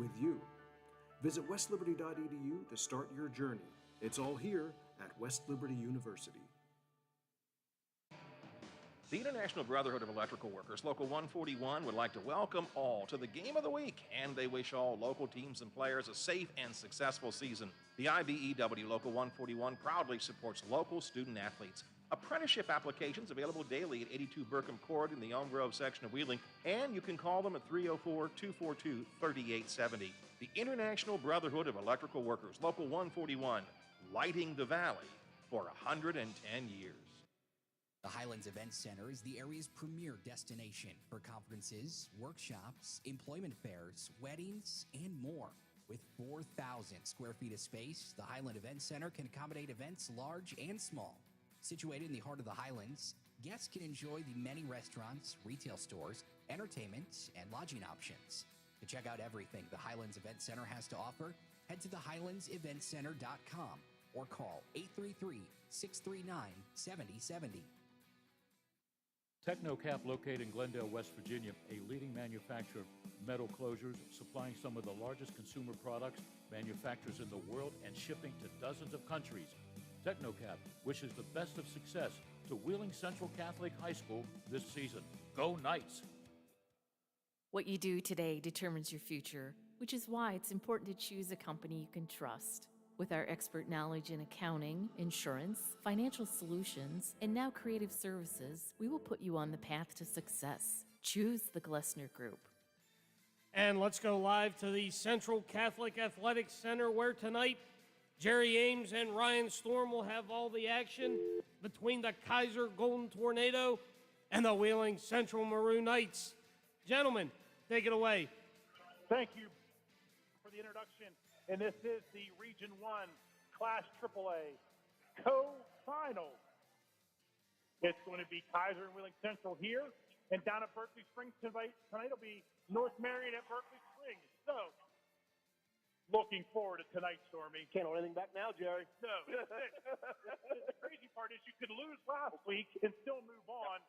with you. Visit westliberty.edu to start your journey. It's all here at West Liberty University. The International Brotherhood of Electrical Workers, Local 141, would like to welcome all to the Game of the Week, and they wish all local teams and players a safe and successful season. The IBEW Local 141 proudly supports local student athletes. Apprenticeship applications available daily at 82 Burkham Court in the Elm Grove section of Wheeling, and you can call them at 304-242-3870. The International Brotherhood of Electrical Workers, Local 141, lighting the valley for 110 years. The Highlands Event Center is the area's premier destination for conferences, workshops, employment fairs, weddings, and more. With 4,000 square feet of space, the Highland Event Center can accommodate events large and small. Situated in the heart of the Highlands, guests can enjoy the many restaurants, retail stores, entertainment, and lodging options. To check out everything the Highlands Event Center has to offer, head to thehighlandseventcenter.com or call 833-639-7070. Technocap, located in Glendale, West Virginia, a leading manufacturer of metal closures, supplying some of the largest consumer products, manufacturers in the world, and shipping to dozens of countries. Technocap wishes the best of success to Wheeling Central Catholic High School this season. Go Knights! What you do today determines your future, which is why it's important to choose a company you can trust. With our expert knowledge in accounting, insurance, financial solutions, and now creative services, we will put you on the path to success. Choose the Glessner Group. And let's go live to the Central Catholic Athletic Center, where tonight Jerry Ames and Ryan Storm will have all the action between the Kaiser Golden Tornado and the Wheeling Central Maroon Knights. Gentlemen, take it away. Thank you for the introduction. And this is the Region 1 Class AAA co-final. It's going to be Kaiser and Wheeling Central here. And down at Berkeley Springs tonight will be North Marion at Berkeley Springs. So, looking forward to tonight, Stormy. Can't hold anything back now, Jerry. No, that's it. The crazy part is you could lose last week and still move on.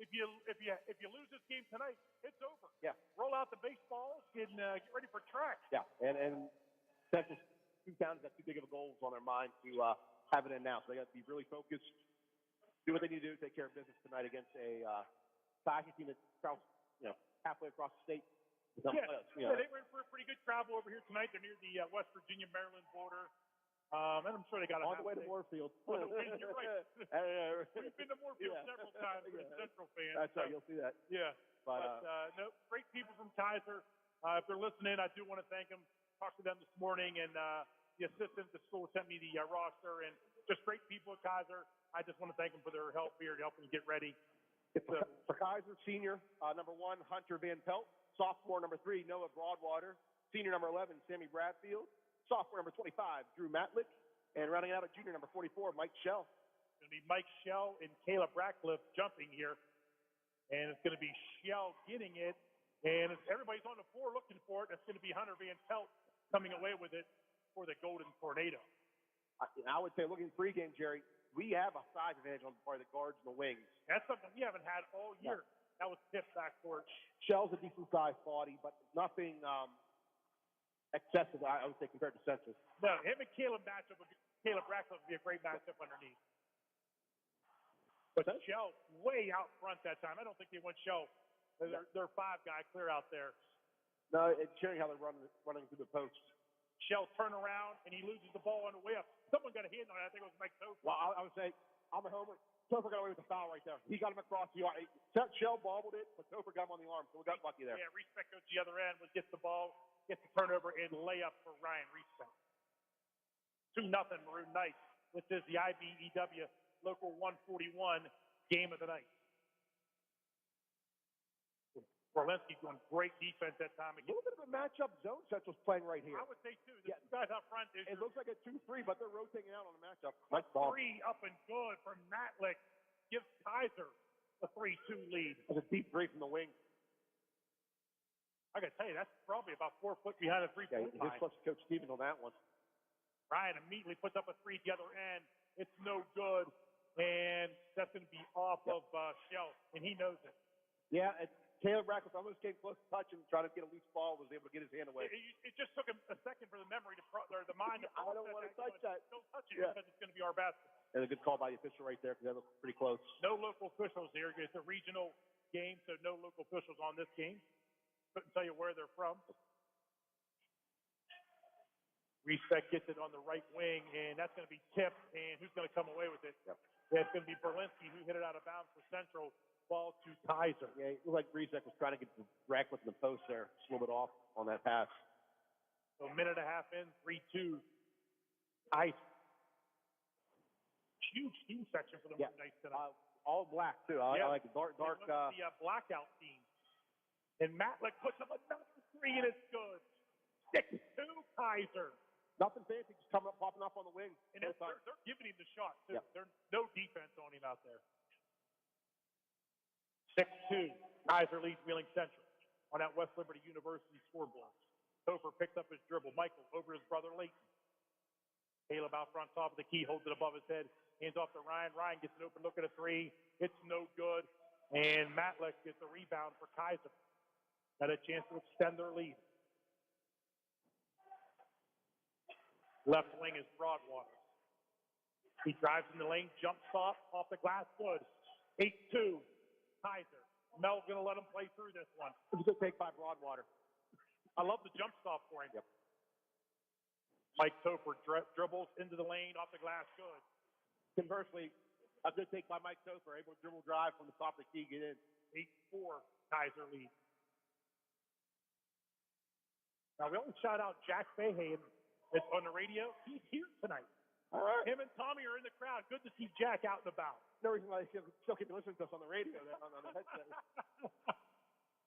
If you lose this game tonight, it's over. Yeah. Roll out the baseballs and get ready for track. Yeah, and Central two towns got too big of a goals on their mind to have it in now. So they got to be really focused, do what they need to do, take care of business tonight against a hockey team that's halfway across the state. Yeah, they were in for a pretty good travel over here tonight. They're near the West Virginia-Maryland border. And I'm sure they got on the way to Moorfield. You're right. We've been to Moorfield several times with Central fans. That's right. You'll see that. Yeah. But no, great people from Kaiser. If they're listening, I do want to thank them. Talked to them this morning, and the assistant at the school sent me the roster, and just great people at Kaiser. I just want to thank them for their help here, helping me get ready. For Kaiser, senior number 1, Hunter Van Pelt. Sophomore number 3, Noah Broadwater. Senior number 11, Sammy Bradfield. Sophomore number 25, Drew Matlick. And rounding out at junior number 44, Mike Shell. It's going to be Mike Shell and Caleb Ratcliffe jumping here. And it's going to be Shell getting it. And everybody's on the floor looking for it. It's going to be Hunter Van Pelt coming away with it for the Golden Tornado. I would say, looking pregame, Jerry, we have a size advantage on part of the guards and the wings. That's something we haven't had all year. Yeah. That was Tiff's backcourt. Shell's a decent-sized body, but nothing excessive, I would say, compared to Central. No, him and Caleb Ratcliffe would be a great matchup underneath. But Shell way out front that time. I don't think they went Shell. They're 5-guy clear out there. No, it's showing how they're running through the post. Shell turn around, and he loses the ball on the way up. Someone got a hand on it. I think it was Mike Topher. Well, I would say, I'm a homer. Topher got away with the foul right there. He got him across the arm. Shell bobbled it, but Topher got him on the arm, so we got lucky there. Yeah, Respect goes to the other end, gets the ball, gets the turnover, and layup for Ryan Respect. 2-0 Maroon Knights. This is the IBEW Local 141 game of the night. Orlensky doing great defense that time. A little bit of a matchup zone Central's playing right here. I would say, too. The two guys up front. It looks like a 2-3, but they're rotating out on the matchup. Nice ball. 3 up and good from Matlick. Gives Kaiser the 3-2 lead. That's a deep 3 from the wing. I got to tell you, that's probably about 4 foot behind the three-point line. He's close to Coach Stevens on that one. Ryan immediately puts up a 3 at the other end. It's no good. And that's going to be off of Shell, and he knows it. Yeah, Caleb Radcliffe almost came close to touching, trying to get a loose ball, was able to get his hand away. It just took him a second for the memory or the mind to I don't want to touch that. Don't touch it because it's going to be our basket. And a good call by the official right there because that looks pretty close. No local officials here. It's a regional game, so no local officials on this game. Couldn't tell you where they're from. Respect gets it on the right wing, and that's going to be tipped. And who's going to come away with it? Yep. It's going to be Berlinski who hit it out of bounds for Central. Ball to Kaiser. Yeah, it looked like Brizek was trying to get the Radcliffe in the post there. Just a little bit off on that pass. So a minute and a half in, 3-2. Ice. Huge team section for the Maroon Knights tonight. All black, too. I like the dark. The blackout team. And Matlick puts up another three, and it's good. 6-2, Kaiser. Nothing fancy, just coming up, popping up on the wing. And they're giving him the shot, too. Yep. There's no defense on him out there. 6-2. Kaiser leads Wheeling Central on that West Liberty University scoreboard. Topher picks up his dribble. Michael over his brother Leighton. Caleb out front, top of the key, holds it above his head. Hands off to Ryan. Ryan gets an open look at a three. It's no good. And Matlick gets a rebound for Kaiser. Got a chance to extend their lead. Left wing is Broadwater. He drives in the lane, jump stop off the glass. Good. 8-2. Kaiser. Mel's going to let him play through this one. It was a good take by Broadwater. I love the jump stop for him. Yep. Mike Topher dribbles into the lane, off the glass. Good. Conversely, a good take by Mike Topher, able to dribble drive from the top of the key, get in. 8-4, Kaiser lead. Now, we always shout out Jack Fahey that's on the radio. He's here tonight. All right. Him and Tommy are in the crowd. Good to see Jack out and about. No reason why they still keep listening to us on the radio, on the headset.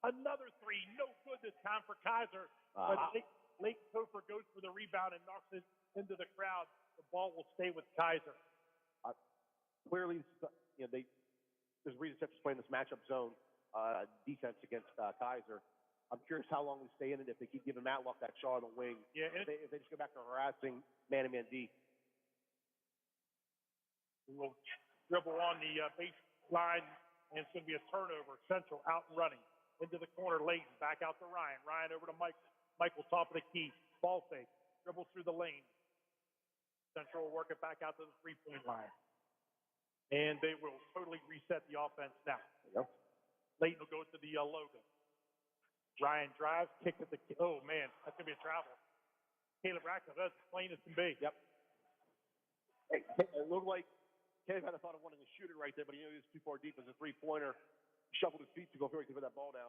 Another three, no good this time for Kaiser. But Lake Topher goes for the rebound and knocks it into the crowd. The ball will stay with Kaiser. Clearly, there's a reason Central's playing this matchup zone defense against Kaiser. I'm curious how long we stay in it if they keep giving Matlock that shot on the wing. Yeah, if they just go back to harassing man-to-man D. We'll dribble on the baseline, and it's going to be a turnover. Central out and running. Into the corner, Leighton. Back out to Ryan. Ryan over to Michael. Michael, top of the key. Ball fake. Dribbles through the lane. Central will work it back out to the three-point line. And they will totally reset the offense now. Yep. Leighton will go to the logo. Ryan drives, kicks at the – oh, man, that's going to be a travel. Caleb Radcliffe, that's as plain as can be. Yep. Hey, it looked like Caleb had a thought of wanting to shoot it right there, but he knew he was too far deep as a three-pointer. He shuffled his feet to go very to put that ball down.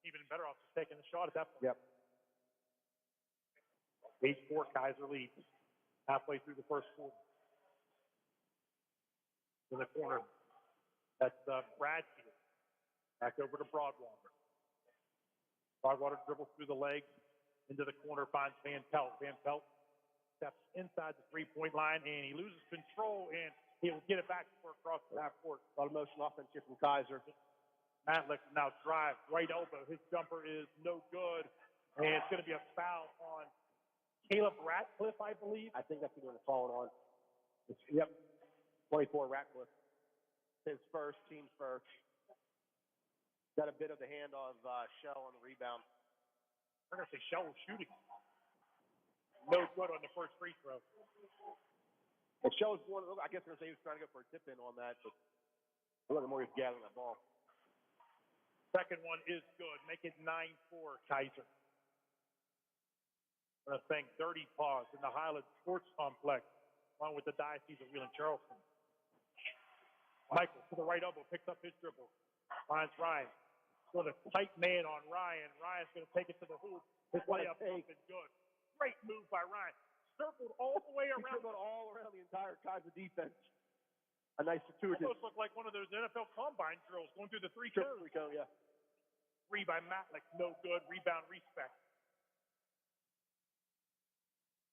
Even better off just taking the shot at that point. Yep. 8-4, Kaiser leads halfway through the first quarter. In the corner, that's Bradfield. Back over to Broadwater. Broadwater dribbles through the legs into the corner, finds Van Pelt. Van Pelt steps inside the three-point line, and he loses control, and he'll get it back before across the half court. A lot of motion offense here from Kaiser. Matlick now drives, right elbow. His jumper is no good, and it's going to be a foul on Caleb Ratcliffe, I believe. I think that's going to fall on. Yep. 24 Ratcliffe. His first, team's first. Got a bit of the hand of Shell on the rebound. I'm going to say Shell was shooting. No good on the first free throw. And Shell was one of those, I guess they're going to say he was trying to go for a tip in on that, but a little more he's gathering that ball. Second one is good. Make it 9-4, Kaiser. I want to thank Dirty Paws in the Highland Sports Complex, along with the Diocese of Wheeling Charleston. Michael to the right elbow, picks up his dribble. Finds Ryan. Got a tight man on Ryan. Ryan's going to take it to the hoop. His layup is good. Great move by Ryan. Circled all the way around. Circled all around the entire Kaiser defense. A nice fortuitous. Almost looked like one of those NFL combine drills going through the three cones. Triple yeah. Three by Matlick, no good. Rebound, Respect.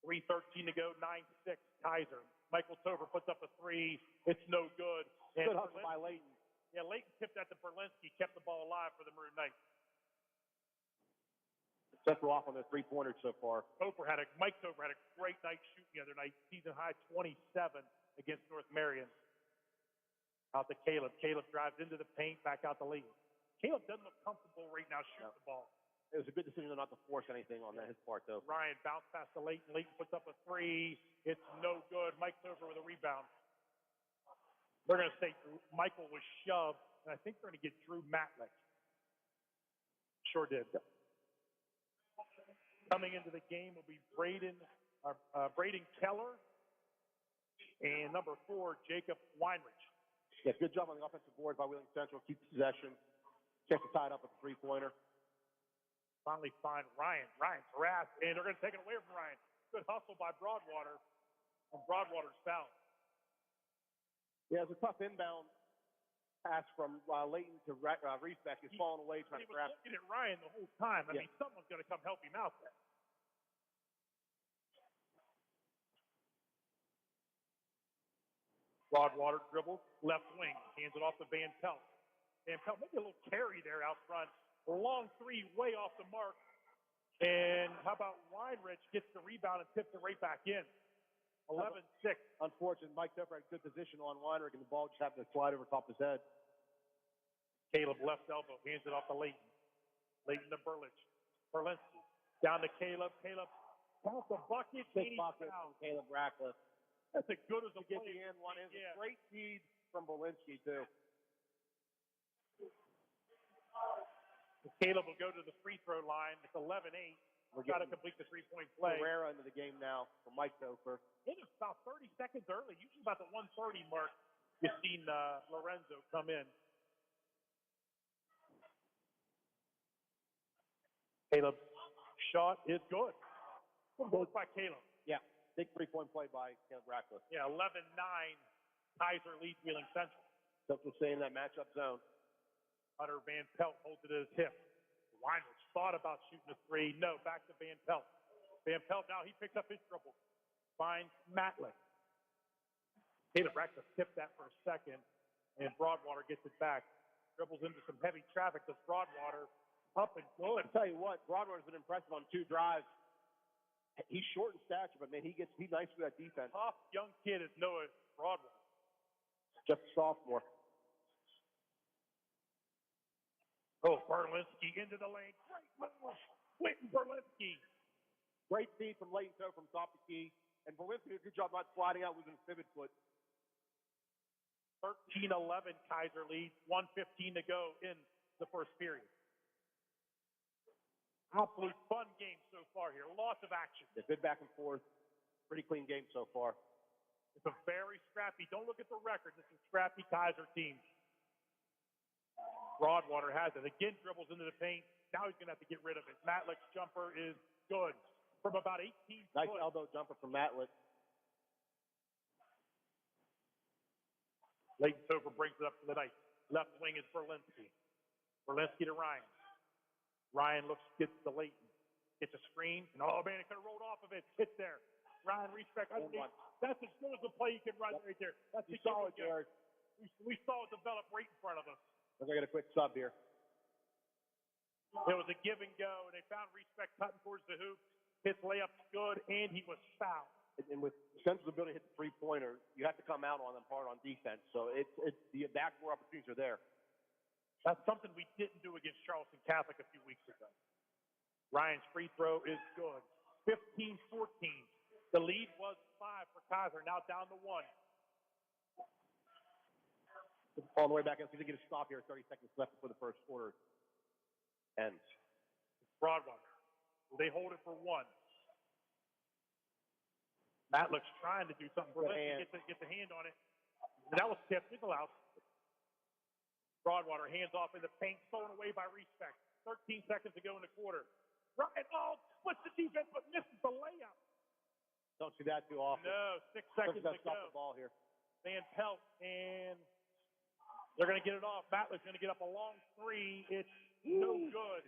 3:13 to go, 9-6, Kaiser. Michael Topher puts up a three. It's no good. And good hustle by Leighton. Yeah, Leighton tipped that to Berlinski, kept the ball alive for the Maroon Knights. Central off on their three-pointers so far. Mike Topher had a great night shooting the other night. Season high 27 against North Marion. Out to Caleb. Caleb drives into the paint, back out the lead. Caleb doesn't look comfortable right now shooting the ball. It was a good decision not to force anything on his part, though. Ryan bounced past to Leighton. Leighton puts up a three. It's no good. Mike's over with a rebound. They're going to say Michael was shoved, and I think they're going to get Drew Matlick. Sure did. Coming into the game will be Braden Keller and number 4, Jacob Weinrich. Yeah, good job on the offensive board by Wheeling Central. Keep possession. Chance to tie it up with a three-pointer. Finally find Ryan. Ryan's harassed, and they're going to take it away from Ryan. Good hustle by Broadwater, and Broadwater's fouled. Yeah, it was a tough inbound pass from Leighton to Reesbeck. He's falling away trying to grab. He was looking at Ryan the whole time. I mean, someone's going to come help him out there. Broadwater dribbles, left wing, hands it off to Van Pelt. Van Pelt, maybe a little carry there out front. Long three, way off the mark. And how about Weinrich gets the rebound and tips it right back in. 11-6. Unfortunate. Mike Topher had good position on Weinrich, and the ball just happened to slide over top of his head. Caleb left elbow, hands it off to Leighton. Leighton to Berlinski. Down to Caleb. Caleb counts the bucket. Big bucket from Caleb Ratcliffe. That's as good as a get play. The end one is a great feed from Berlinski, too. Caleb will go to the free throw line. It's 11-8. We've got to complete the three-point play. Herrera into the game now for Mike Topher. It was about 30 seconds early. Usually about the 1:30 mark, you've seen Lorenzo come in. Caleb's shot is good. Good work by Caleb. Yeah, big three-point play by Caleb Ratcliffe. Yeah, 11-9. Kaiser leads Wheeling Central. Central staying in that matchup zone. Hunter Van Pelt holds it at his hip. Weinrich thought about shooting a three. No, back to Van Pelt. Van Pelt now, he picks up his dribble. Finds Matlick. Caleb Ratcliffe tipped that for a second, and Broadwater gets it back. Dribbles into some heavy traffic. Does Broadwater up and good. I'll tell you what, Broadwater's been impressive on 2 drives. He's short in stature, but man, he's nice with that defense. Tough young kid is Noah Broadwater. Just a sophomore. Oh, Berlinski into the lane. Great move. Quentin Berlinski. Great feed from Leighton Toe from top of the key. And Berlinski did a good job not sliding out with his pivot foot. 13-11 Kaiser leads. 1:15 to go in the first period. Absolute fun game so far here. Lots of action. Yeah, good back and forth. Pretty clean game so far. It's a very scrappy. Don't look at the record. This is a scrappy Kaiser team. Broadwater has it. Again, dribbles into the paint. Now he's going to have to get rid of it. Matlick's jumper is good from about 18 Nice foot. elbow jumper from Matlick. Leighton Topher brings it up to the night. Left wing is Berlinski. Berlinski to Ryan. Ryan gets to Leighton. Gets a screen. And oh, man, it could have rolled off of it. It's there. Ryan Reesbeck. That's as good as the play you can run right there. That's the solid, Jared. We saw it develop right in front of us. We're going to get a quick sub here. It was a give and go, and they found Reesbeck cutting towards the hoop. His layup's good, and he was fouled. And with Central's ability to hit the three-pointer, you have to come out on them hard on defense. So it's the backdoor opportunities are there. That's something we didn't do against Charleston Catholic a few weeks ago. Ryan's free throw is good. 15-14. The lead was 5 for Kaiser, now down to 1. All the way back. Let's see if they get a stop here. 30 seconds left before the first quarter ends. Broadwater. They hold it for 1. Matlick's trying to do something. Get the hand on it. That was tipped. It's allowed. Broadwater hands off in the paint, stolen away by Reesbeck. 13 seconds to go in the quarter. Ryan, splits the defense, but misses the layup. Don't see that too often. No, 6 seconds to stop go. The ball here. Van Pelt, and they're going to get it off. Matlick's going to get up a long 3. It's no good.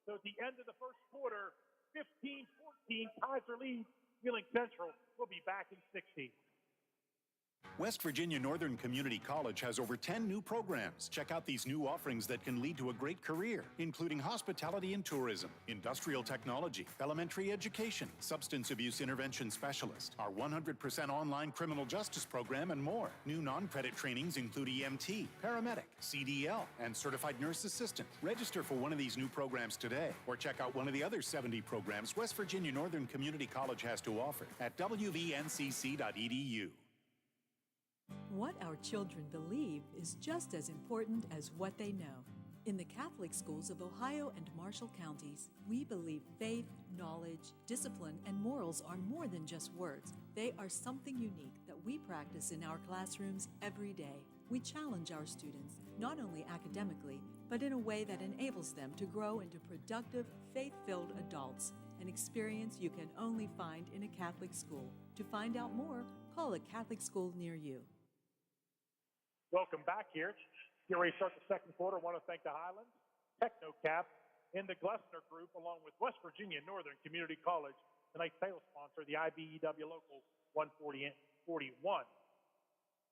So at the end of the first quarter, 15-14, Kaiser leads. Wheeling Central will be back in 16. West Virginia Northern Community College has over 10 new programs. Check out these new offerings that can lead to a great career, including hospitality and tourism, industrial technology, elementary education, substance abuse intervention specialist, our 100% online criminal justice program, and more. New non-credit trainings include EMT, paramedic, CDL, and certified nurse assistant. Register for one of these new programs today, or check out one of the other 70 programs West Virginia Northern Community College has to offer at wvncc.edu. What our children believe is just as important as what they know. In the Catholic schools of Ohio and Marshall counties, we believe faith, knowledge, discipline, and morals are more than just words. They are something unique that we practice in our classrooms every day. We challenge our students, not only academically, but in a way that enables them to grow into productive, faith-filled adults, an experience you can only find in a Catholic school. To find out more, call a Catholic school near you. Welcome back here. Get ready to start the second quarter. I want to thank the Highlands, TechnoCap, and the Glessner Group, along with West Virginia Northern Community College, tonight's title sponsor, the IBEW Local 141.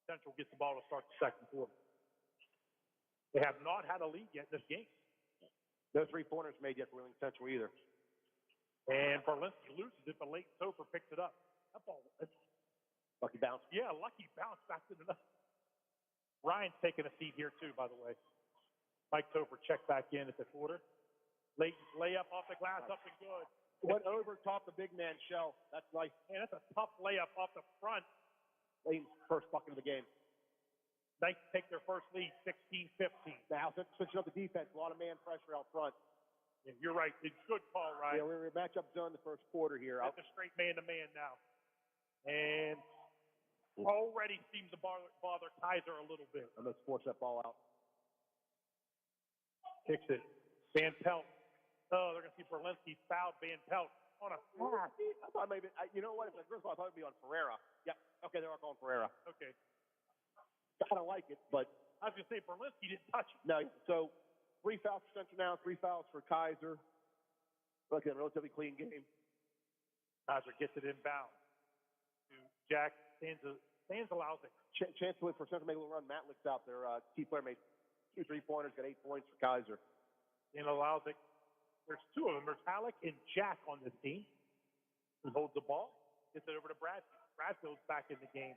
Central gets the ball to start the second quarter. They have not had a lead yet in this game. No three-pointers made yet for Wheeling Central either. And Berlinski loses it, but Leighton Topher picks it up. That ball, lucky bounce. Yeah, lucky bounce back to the net. Ryan's taking a seat here too, by the way. Mike Topher checked back in at the quarter. Leighton's layup off the glass, up and good. Went over top the big man shell. That's nice. Man, that's a tough layup off the front. Leighton's first bucket of the game. Knights take their first lead, 16-15. Now, switching up the defense, a lot of man pressure out front. Yeah, you're right. It's good call, Ryan. Yeah, we're in matchup zone the first quarter here. It's a straight man-to-man now. And already seems to bother Kaiser a little bit. I'm going to force that ball out. Kicks it. Van Pelt. Oh, they're going to see Berlinski fouled Van Pelt on a pass. I thought maybe, you know what? If first of all, I thought it would be on Ferreira. Yeah, okay, they are calling Ferreira. Okay. I don't like it, but. I was going to say, Berlinski didn't touch it. No, so 3 fouls for Central now, 3 fouls for Kaiser. Look at a relatively clean game. Kaiser gets it inbound to Jack Sands allows it. Chance to for Central to make a little run. Matt Lick's out there. Key player made 2 3-pointers, got 8 points for Kaiser. And allows it. There's 2 of them. There's Alec and Jack on this team. Who holds the ball, gets it over to Bradfield. Bradfield's back in the game.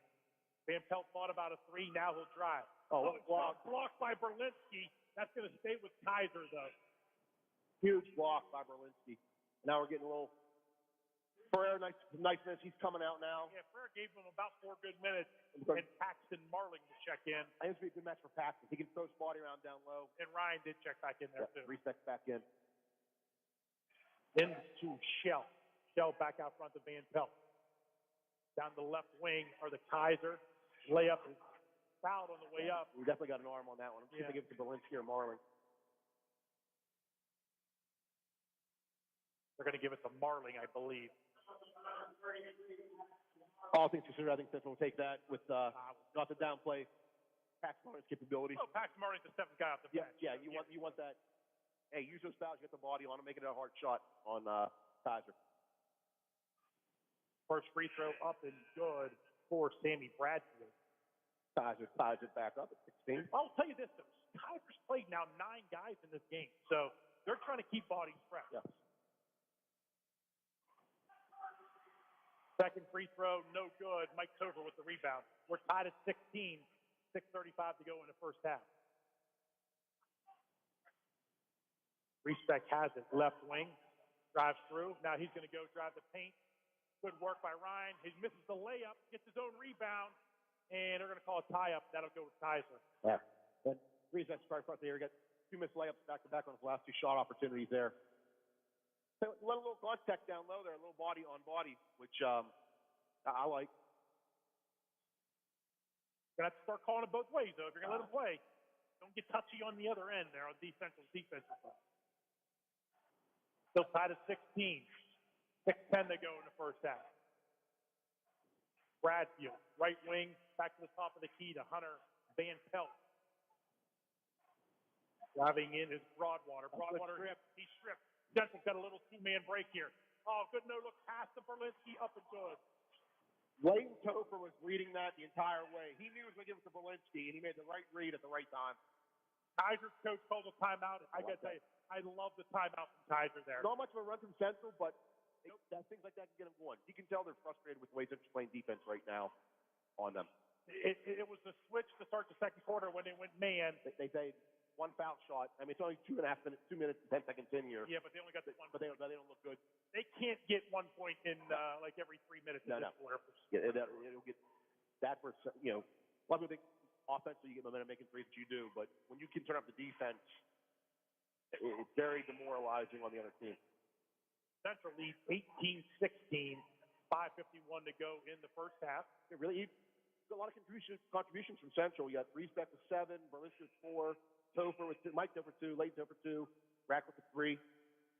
Van Pelt thought about a 3. Now he'll drive. Oh, blocked by Berlinski. That's going to stay with Kaiser, though. Huge block by Berlinski. Now we're getting a little. Ferrer, nice minutes. He's coming out now. Yeah, Ferrer gave him about 4 good minutes, and Paxton Marling to check in. I think it's going to be a good match for Paxton. He can throw his body around down low. And Ryan did check back in there, too. Reset back in. Into Shell. Shell back out front to Van Pelt. Down the left wing are the Kaiser. Layup is fouled on the way up. We definitely got an arm on that one. I'm see if they give it to Berlinski or Marling. They're going to give it to Marling, I believe. All things considered, I think Central will take that with not the downplay Pax Marling's capability. Oh, Pax Marling's the 7th guy off the bench. Yeah, you want that. Hey, use those fouls, get the body on him, make it a hard shot on Kaiser. First free throw up and good for Sammy Bradfield. Kaiser ties it back up at 16. I'll tell you this, though. Kaiser's played now 9 guys in this game, so they're trying to keep bodies fresh. Yeah. Second free throw, no good. Mike Topher with the rebound. We're tied at 16. 6:35 to go in the first half. Respect has it. Left wing. Drives through. Now he's going to go drive the paint. Good work by Ryan. He misses the layup. Gets his own rebound. And they're going to call a tie-up. That'll go with Kaiser. Yeah. But reason that's right front there. Got 2 missed layups back-to-back on his last 2 shot opportunities there. So let a little contact down low there, a little body on body, which I like. You're going to have to start calling it both ways, though, if you're going to let him play. Don't get touchy on the other end there on defensive side. Still tied at 16. 6:10 to go in the first half. Bradfield, right wing, back to the top of the key to Hunter Van Pelt. Driving in is Broadwater. Broadwater, he stripped. Jensen's got a little 2-man break here. Oh, good no-look pass to Berlinski, up and good. Leighton Topher was reading that the entire way. He knew he was going to give it to Berlinski, and he made the right read at the right time. Kaiser's coach called a timeout. I got to tell you, I love the timeout from Kaiser there. Not much of a run from Central, but things like that can get them going. You can tell they're frustrated with the way Central's playing defense right now on them. It was the switch to start the second quarter when they went man. They made one foul shot. I mean, it's only 2.5 minutes, 2 minutes and 10 seconds in here. Yeah, but they only got the one. But they don't look good. They can't get 1 point in like every 3 minutes in this quarter. Yeah, it'll get that for, you know, a lot of people think offensively you get momentum making threes that you do, but when you can turn up the defense, it's very demoralizing on the other team. Central leads 18-16, 5:51 to go in the first half. It really, a lot of contributions from Central. You got Reespect with 7, Berlinski with 4, Topher with 2, Mike Topher 2, Leighton Topher 2, Rackworth with 3.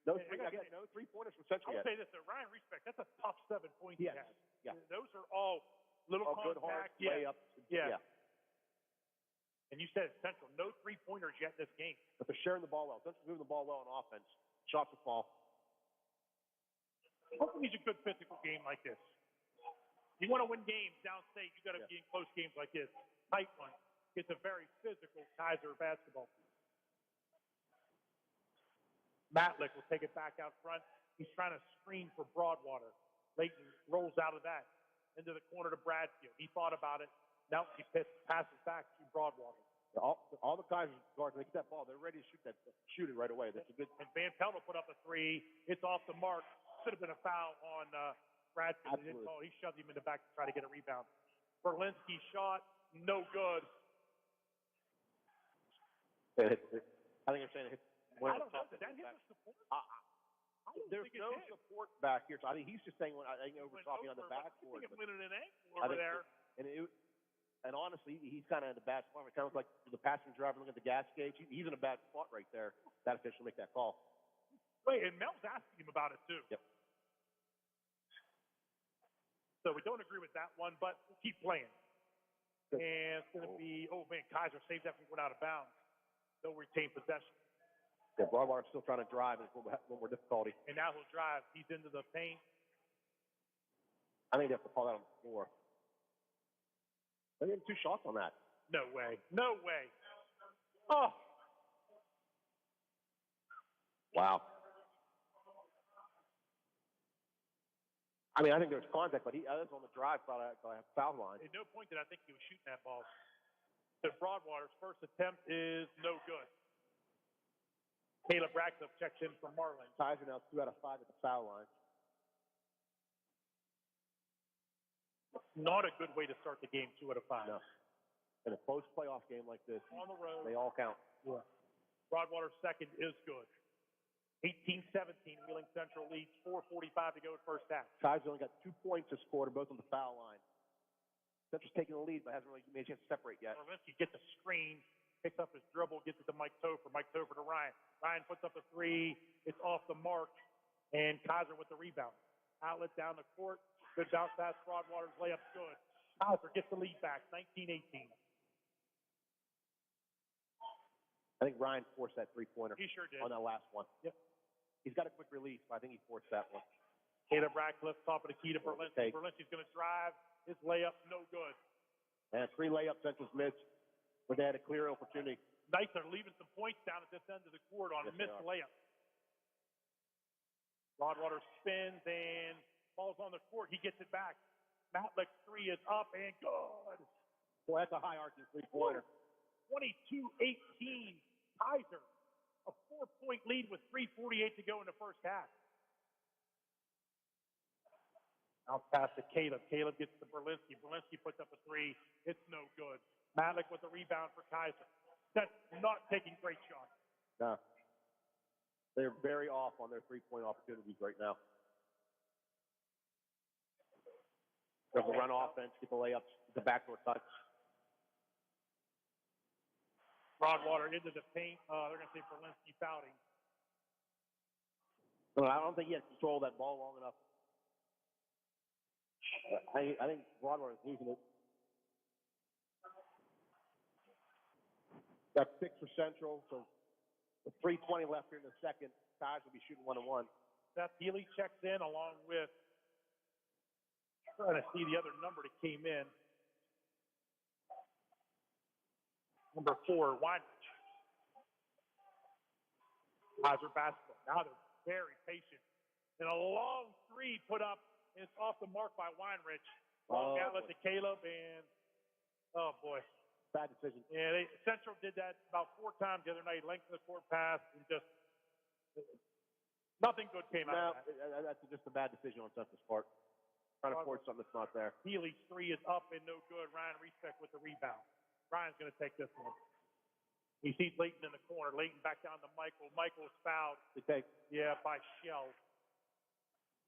No 3-pointers from Central yet. I'll say this, Ryan Reespect, that's a tough 7 points he has. Yeah. Those are all little good hard layups. Yeah. And you said Central, no 3-pointers yet in this game. But they're sharing the ball well. Central's moving the ball well on offense. Shots will fall. Hopefully it's a good physical game like this. You want to win games downstate, you got to be in close games like this. Tight one. It's a very physical Kaiser basketball team. Matlick will take it back out front. He's trying to screen for Broadwater. Leighton rolls out of that into the corner to Bradfield. He thought about it. Now he passes back to Broadwater. All the Kaiser guards, when they get that ball, they're ready to shoot it right away. That's a good. And Van Pelt will put up a 3. It's off the mark. Should have been a foul on Bradfield. He didn't call. He shoved him in the back to try to get a rebound. Berlinski shot, no good. I think I'm saying it hit. I don't know. Did that hit the support? There's no support back here, so I think he's just saying I think over topping on the backboard. I think it went in an ankle over there. And honestly, he's kind of in a bad spot. It kind of like the passenger driver looking at the gas gauge. He's in a bad spot right there. That official make that call. Wait, and Mel's asking him about it too. Yep. So we don't agree with that one, but we'll keep playing. Good. And it's going to be, Kaiser saves that from going out of bounds. They'll retain possession. Yeah, Broadwater's still trying to drive, and it's a little more difficulty. And now he'll drive. He's into the paint. I think they have to call that on the floor. They had 2 shots on that. No way. No way. Oh. Wow. I mean, I think there's contact, but that's on the drive by a foul line. At no point did I think he was shooting that ball. So Broadwater's first attempt is no good. Caleb Ratcliffe checks in for Marlin. Kaiser now 2 out of 5 at the foul line. Not a good way to start the game, 2 out of 5. No. In a close playoff game like this, on the road, they all count. Yeah. Broadwater's second is good. 18-17, Wheeling Central leads, 4:45 to go in first half. Kaiser only got 2 points this quarter, both on the foul line. Central's taking the lead, but hasn't really made a chance to separate yet. Berlinski gets a screen, picks up his dribble, gets it to Mike Topher. Mike Topher to Ryan. Ryan puts up a 3. It's off the mark, and Kaiser with the rebound. Outlet down the court. Good bounce pass. Broadwater's layup's good. Kaiser gets the lead back, 19-18. I think Ryan forced that 3-pointer. He sure did. On that last one. Yep. He's got a quick release, but I think he forced that one. Caleb Ratcliffe, top of the key to Berlinski. Berlinski's going to drive. His layup, no good. And 3 layups, Central's missed, but they had a clear opportunity. Knights are leaving some points down at this end of the court on a missed layup. Broadwater spins and falls on the court. He gets it back. Matlick's 3 is up and good. Boy, that's a high-arcing 3-pointer. 22-18. Kaiser, a 4-point lead with 3:48 to go in the first half. Out pass to Caleb. Caleb gets to Berlinski. Berlinski puts up a 3. It's no good. Matlick with the rebound for Kaiser. That's not taking great shots. No. They're very off on their 3-point opportunities right now. They'll run offense, get the layups, the backdoor touch. Broadwater into the paint. They're going to say Berlinski fouling. No, I don't think he has control of that ball long enough. I think Broadwater is losing it. Got 6 for Central, so with 3:20 left here in the second, Kaiser will be shooting 1-on-1. Seth Healy checks in along with Trying to see the other number that came in. Number 4, Weinrich. Kaiser basketball. Now they're very patient. And a long 3 put up, and it's off the mark by Weinrich. Long outlet to Caleb, and oh boy. Bad decision. Yeah, Central did that about 4 times the other night. Lengthen the court pass, and just nothing good came out of that. That's just a bad decision on Central's part. Trying to force something that's not there. Healy's 3 is up and no good. Ryan Respect with the rebound. Ryan's going to take this one. He sees Leighton in the corner. Leighton back down to Michael. Michael's fouled. They take. Yeah, by Shell.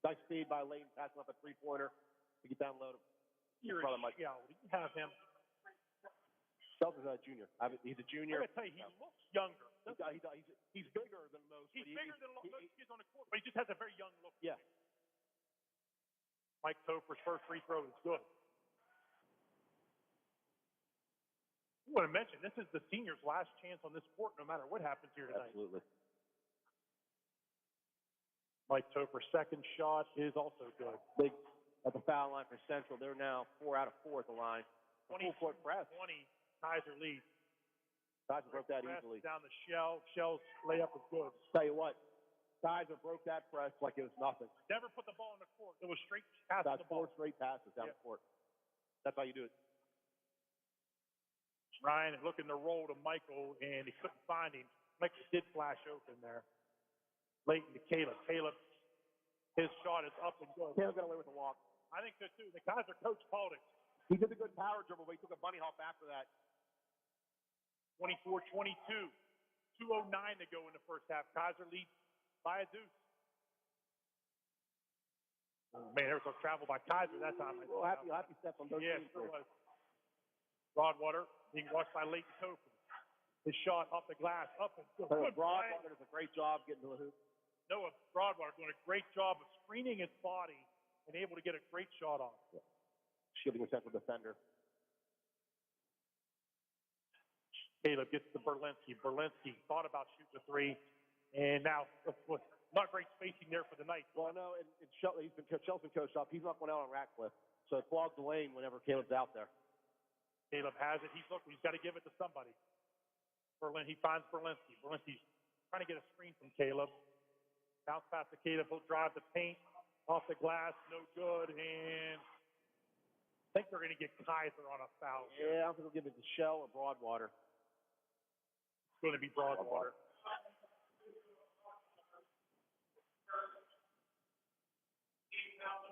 Nice speed by Leighton, passing up a 3-pointer to get down low. You're a Shell. You have him. Shell's a junior. He's a junior. I'm going to tell you, he looks younger. He's bigger than most. He's bigger than most kids on the court, but he just has a very young look. Yeah. Mike Topher's first free throw is good. I want to mention, this is the seniors' last chance on this court, no matter what happens here tonight. Absolutely. Mike Topher's second shot is also good. Big at the foul line for Central. They're now 4 out of 4 at the line. 20-point press. 20, Kaiser leads. Kaiser broke that easily. Down the Shell. Shell's layup is good. Tell you what, Kaiser broke that press like it was nothing. Never put the ball in the court. It was straight passes. That's 4 straight passes down the court. That's how you do it. Ryan looking to roll to Michael, and he couldn't find him. Michael did flash open there. Leighton to Caleb. Caleb, his shot is up and good. Caleb got away with a walk. I think so too. The Kaiser coach called it. He did a good power dribble, but he took a bunny hop after that. 24-22. 2:09 to go in the first half. Kaiser leads by a deuce. Oh, man, there was some travel by Kaiser that time. Well, happy step on those teams. Sure was. Broadwater being watched by Leighton Topher. His shot off the glass, up and good. Broadwater does a great job getting to the hoop. Noah Broadwater doing a great job of screening his body and able to get a great shot off. Yeah. Shielding a central defender. Caleb gets to Berlinski. Berlinski thought about shooting a 3, and now not great spacing there for the night. Well, no, and Shell's been coached up. He's not going out on Ratcliffe, so it clogs the lane whenever Caleb's out there. Caleb has it. He's looking. He's got to give it to somebody. He finds Berlinski. Berlinski's trying to get a screen from Caleb. Bounce pass to Caleb. He'll drive the paint off the glass. No good. And I think they're going to get Kaiser on a foul. Yeah, I don't think they'll give it to Shell or Broadwater. It's going to be Broadwater.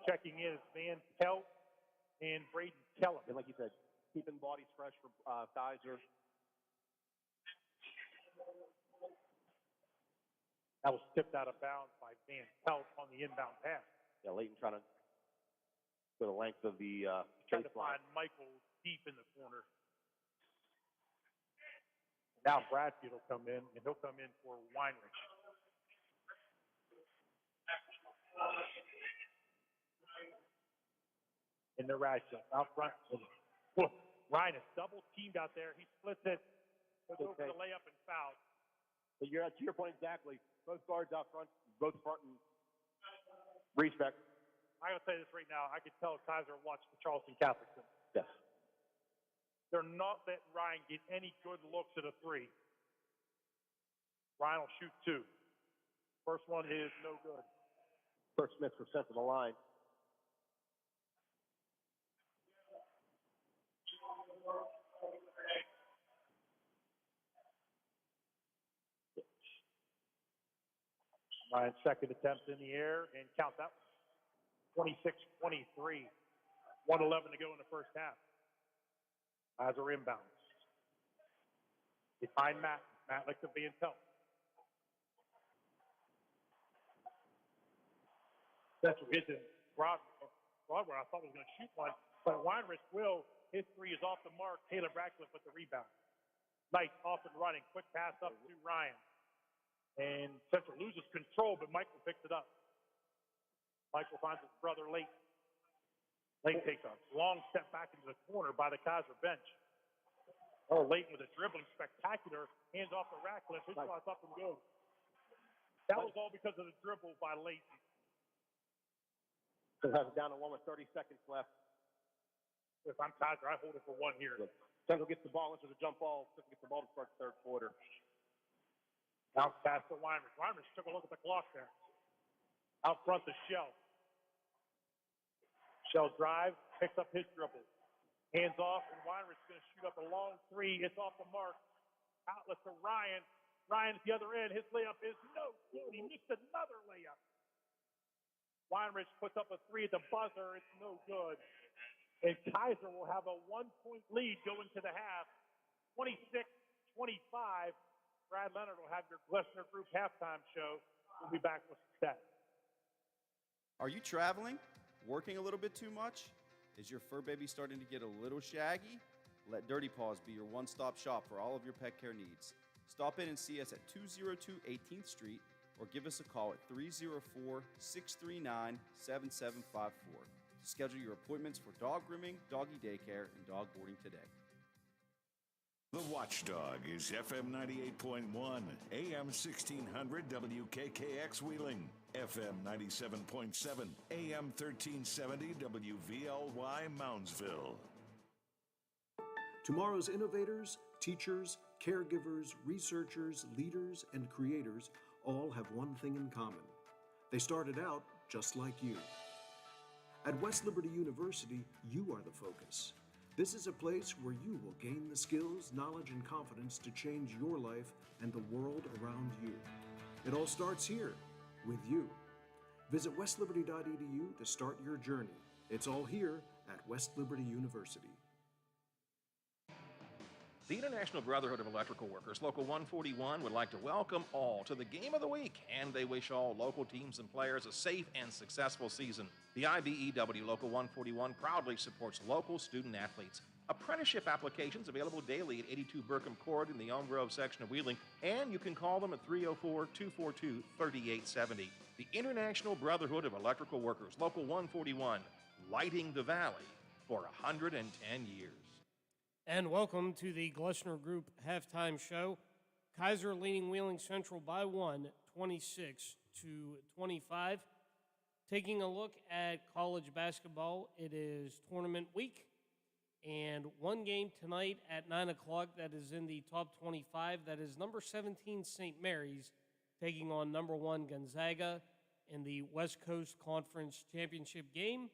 Checking in is Van Pelt and Braden Kellum. And like you said, keeping bodies fresh for Kaiser. That was tipped out of bounds by Van Pelt on the inbound pass. Yeah, Leighton trying to go the length of the trying to find Michael deep in the corner. Now Bradfield will come in, and he'll come in for Weinrich. In the Radcliffe, out front. Ryan is double teamed out there. He splits it, goes over the layup and foul. But you're to your point exactly. Both guards out front, both front and Respect. I'm going to say this right now. I could tell Kaiser watched the Charleston Catholic game. Yes. They're not letting Ryan get any good looks at a 3. Ryan will shoot 2. First one is no good. First Smith for sent to the line. Ryan's second attempt in the air, and count that one. 26-23. 1:11 to go in the first half. Kaiser inbounds. They find Matt. Matt like to be in Pelt. Central hits it. Broadway, I thought was going to shoot one, but Weinrich will. His 3 is off the mark. Caleb Ratcliffe with the rebound. Knight off and running. Quick pass up to Ryan. And Central loses control, but Michael picks it up. Michael finds his brother Leighton. Leighton takes a long step back into the corner by the Kaiser bench. Oh, Leighton with a dribbling spectacular. Hands off to Ratcliffe. His shot's up and good. That was all because of the dribble by Leighton. So that's down to one with 30 seconds left. If I'm Kaiser, I hold it for one here. Central gets the ball, unless there's a jump ball. Central gets the ball to start the third quarter. Bounce pass to Weinrich. Weinrich took a look at the clock there. Out front to Shell. Shell drives, picks up his dribble. Hands off, and Weinrich's going to shoot up a long three. It's off the mark. Outlet to Ryan. Ryan at the other end. His layup is no good. He missed another layup. Weinrich puts up a three at the buzzer. It's no good. And Kaiser will have a 1-point lead going to the half. 26-25. Brad Leonard will have your Glessner Group halftime show. We'll be back with stats. Are you traveling? Working a little bit too much? Is your fur baby starting to get a little shaggy? Let Dirty Paws be your one-stop shop for all of your pet care needs. Stop in and see us at 202 18th Street or give us a call at 304-639-7754 to schedule your appointments for dog grooming, doggy daycare, and dog boarding today. The Watchdog is FM 98.1, AM 1600 WKKX Wheeling, FM 97.7, AM 1370 WVLY Moundsville. Tomorrow's innovators, teachers, caregivers, researchers, leaders, and creators all have one thing in common. They started out just like you. At West Liberty University, you are the focus. This is a place where you will gain the skills, knowledge, and confidence to change your life and the world around you. It all starts here, with you. Visit westliberty.edu to start your journey. It's all here at West Liberty University. The International Brotherhood of Electrical Workers, Local 141, would like to welcome all to the Game of the Week, and they wish all local teams and players a safe and successful season. The IBEW Local 141 proudly supports local student athletes. Apprenticeship applications available daily at 82 Burkham Court in the Elm Grove section of Wheeling, and you can call them at 304-242-3870. The International Brotherhood of Electrical Workers, Local 141, lighting the valley for 110 years. And welcome to the Glessner Group halftime show. Kaiser leading Wheeling Central by 1, 26-25. Taking a look at college basketball, it is tournament week. And one game tonight at 9 o'clock that is in the top 25. That is number 17 St. Mary's taking on number 1 Gonzaga in the West Coast Conference Championship game.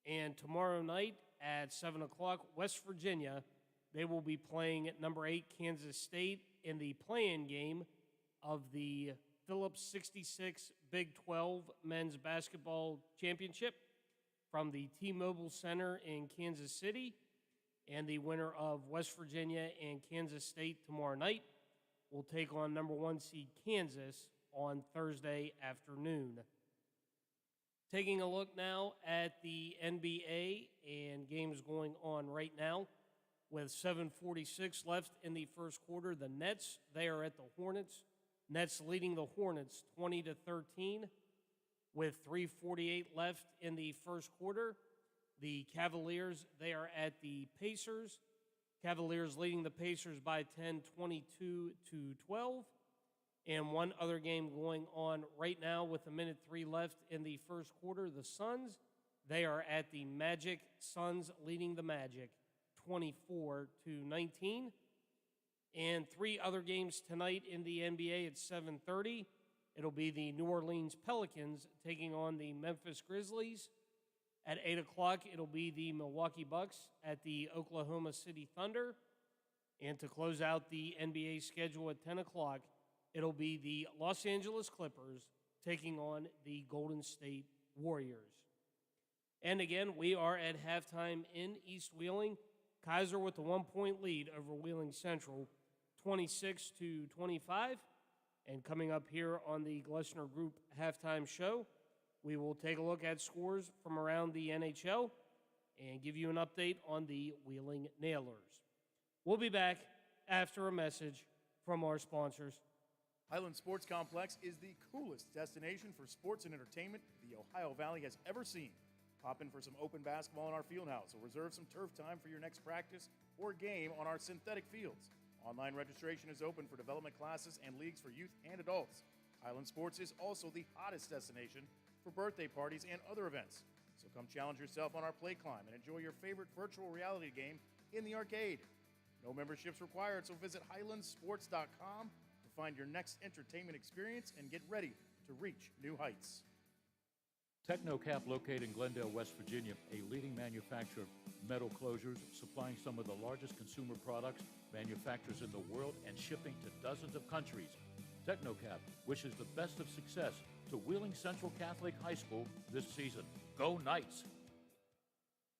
And tomorrow night at 7 o'clock, West Virginia, they will be playing at number 8 Kansas State in the play-in game of the Phillips 66 Big 12 Men's Basketball Championship from the T-Mobile Center in Kansas City. And the winner of West Virginia and Kansas State tomorrow night will take on number 1 seed Kansas on Thursday afternoon. Taking a look now at the NBA and games going on right now with 7:46 left in the first quarter. The Nets, they are at the Hornets. Nets leading the Hornets 20-13 with 3:48 left in the first quarter. The Cavaliers, they are at the Pacers. Cavaliers leading the Pacers by 10, 22-12. And one other game going on right now with 1:03 left in the first quarter. The Suns, they are at the Magic. Suns leading the Magic 24-19. And three other games tonight in the NBA at 7:30. It'll be the New Orleans Pelicans taking on the Memphis Grizzlies. At 8 o'clock, it'll be the Milwaukee Bucks at the Oklahoma City Thunder. And to close out the NBA schedule at 10 o'clock, it'll be the Los Angeles Clippers taking on the Golden State Warriors. And again, we are at halftime in East Wheeling. Kaiser with the 1-point lead over Wheeling Central, 26-25. And coming up here on the Glessner Group halftime show, we will take a look at scores from around the NHL and give you an update on the Wheeling Nailers. We'll be back after a message from our sponsors. Highland Sports Complex is the coolest destination for sports and entertainment the Ohio Valley has ever seen. Pop in for some open basketball in our field house or reserve some turf time for your next practice or game on our synthetic fields. Online registration is open for development classes and leagues for youth and adults. Highland Sports is also the hottest destination for birthday parties and other events. So come challenge yourself on our play climb and enjoy your favorite virtual reality game in the arcade. No memberships required, so visit highlandsports.com to find your next entertainment experience and get ready to reach new heights. Technocap, located in Glendale, West Virginia, a leading manufacturer of metal closures, supplying some of the largest consumer products, manufacturers in the world, and shipping to dozens of countries. Technocap wishes the best of success to Wheeling Central Catholic High School this season. Go Knights!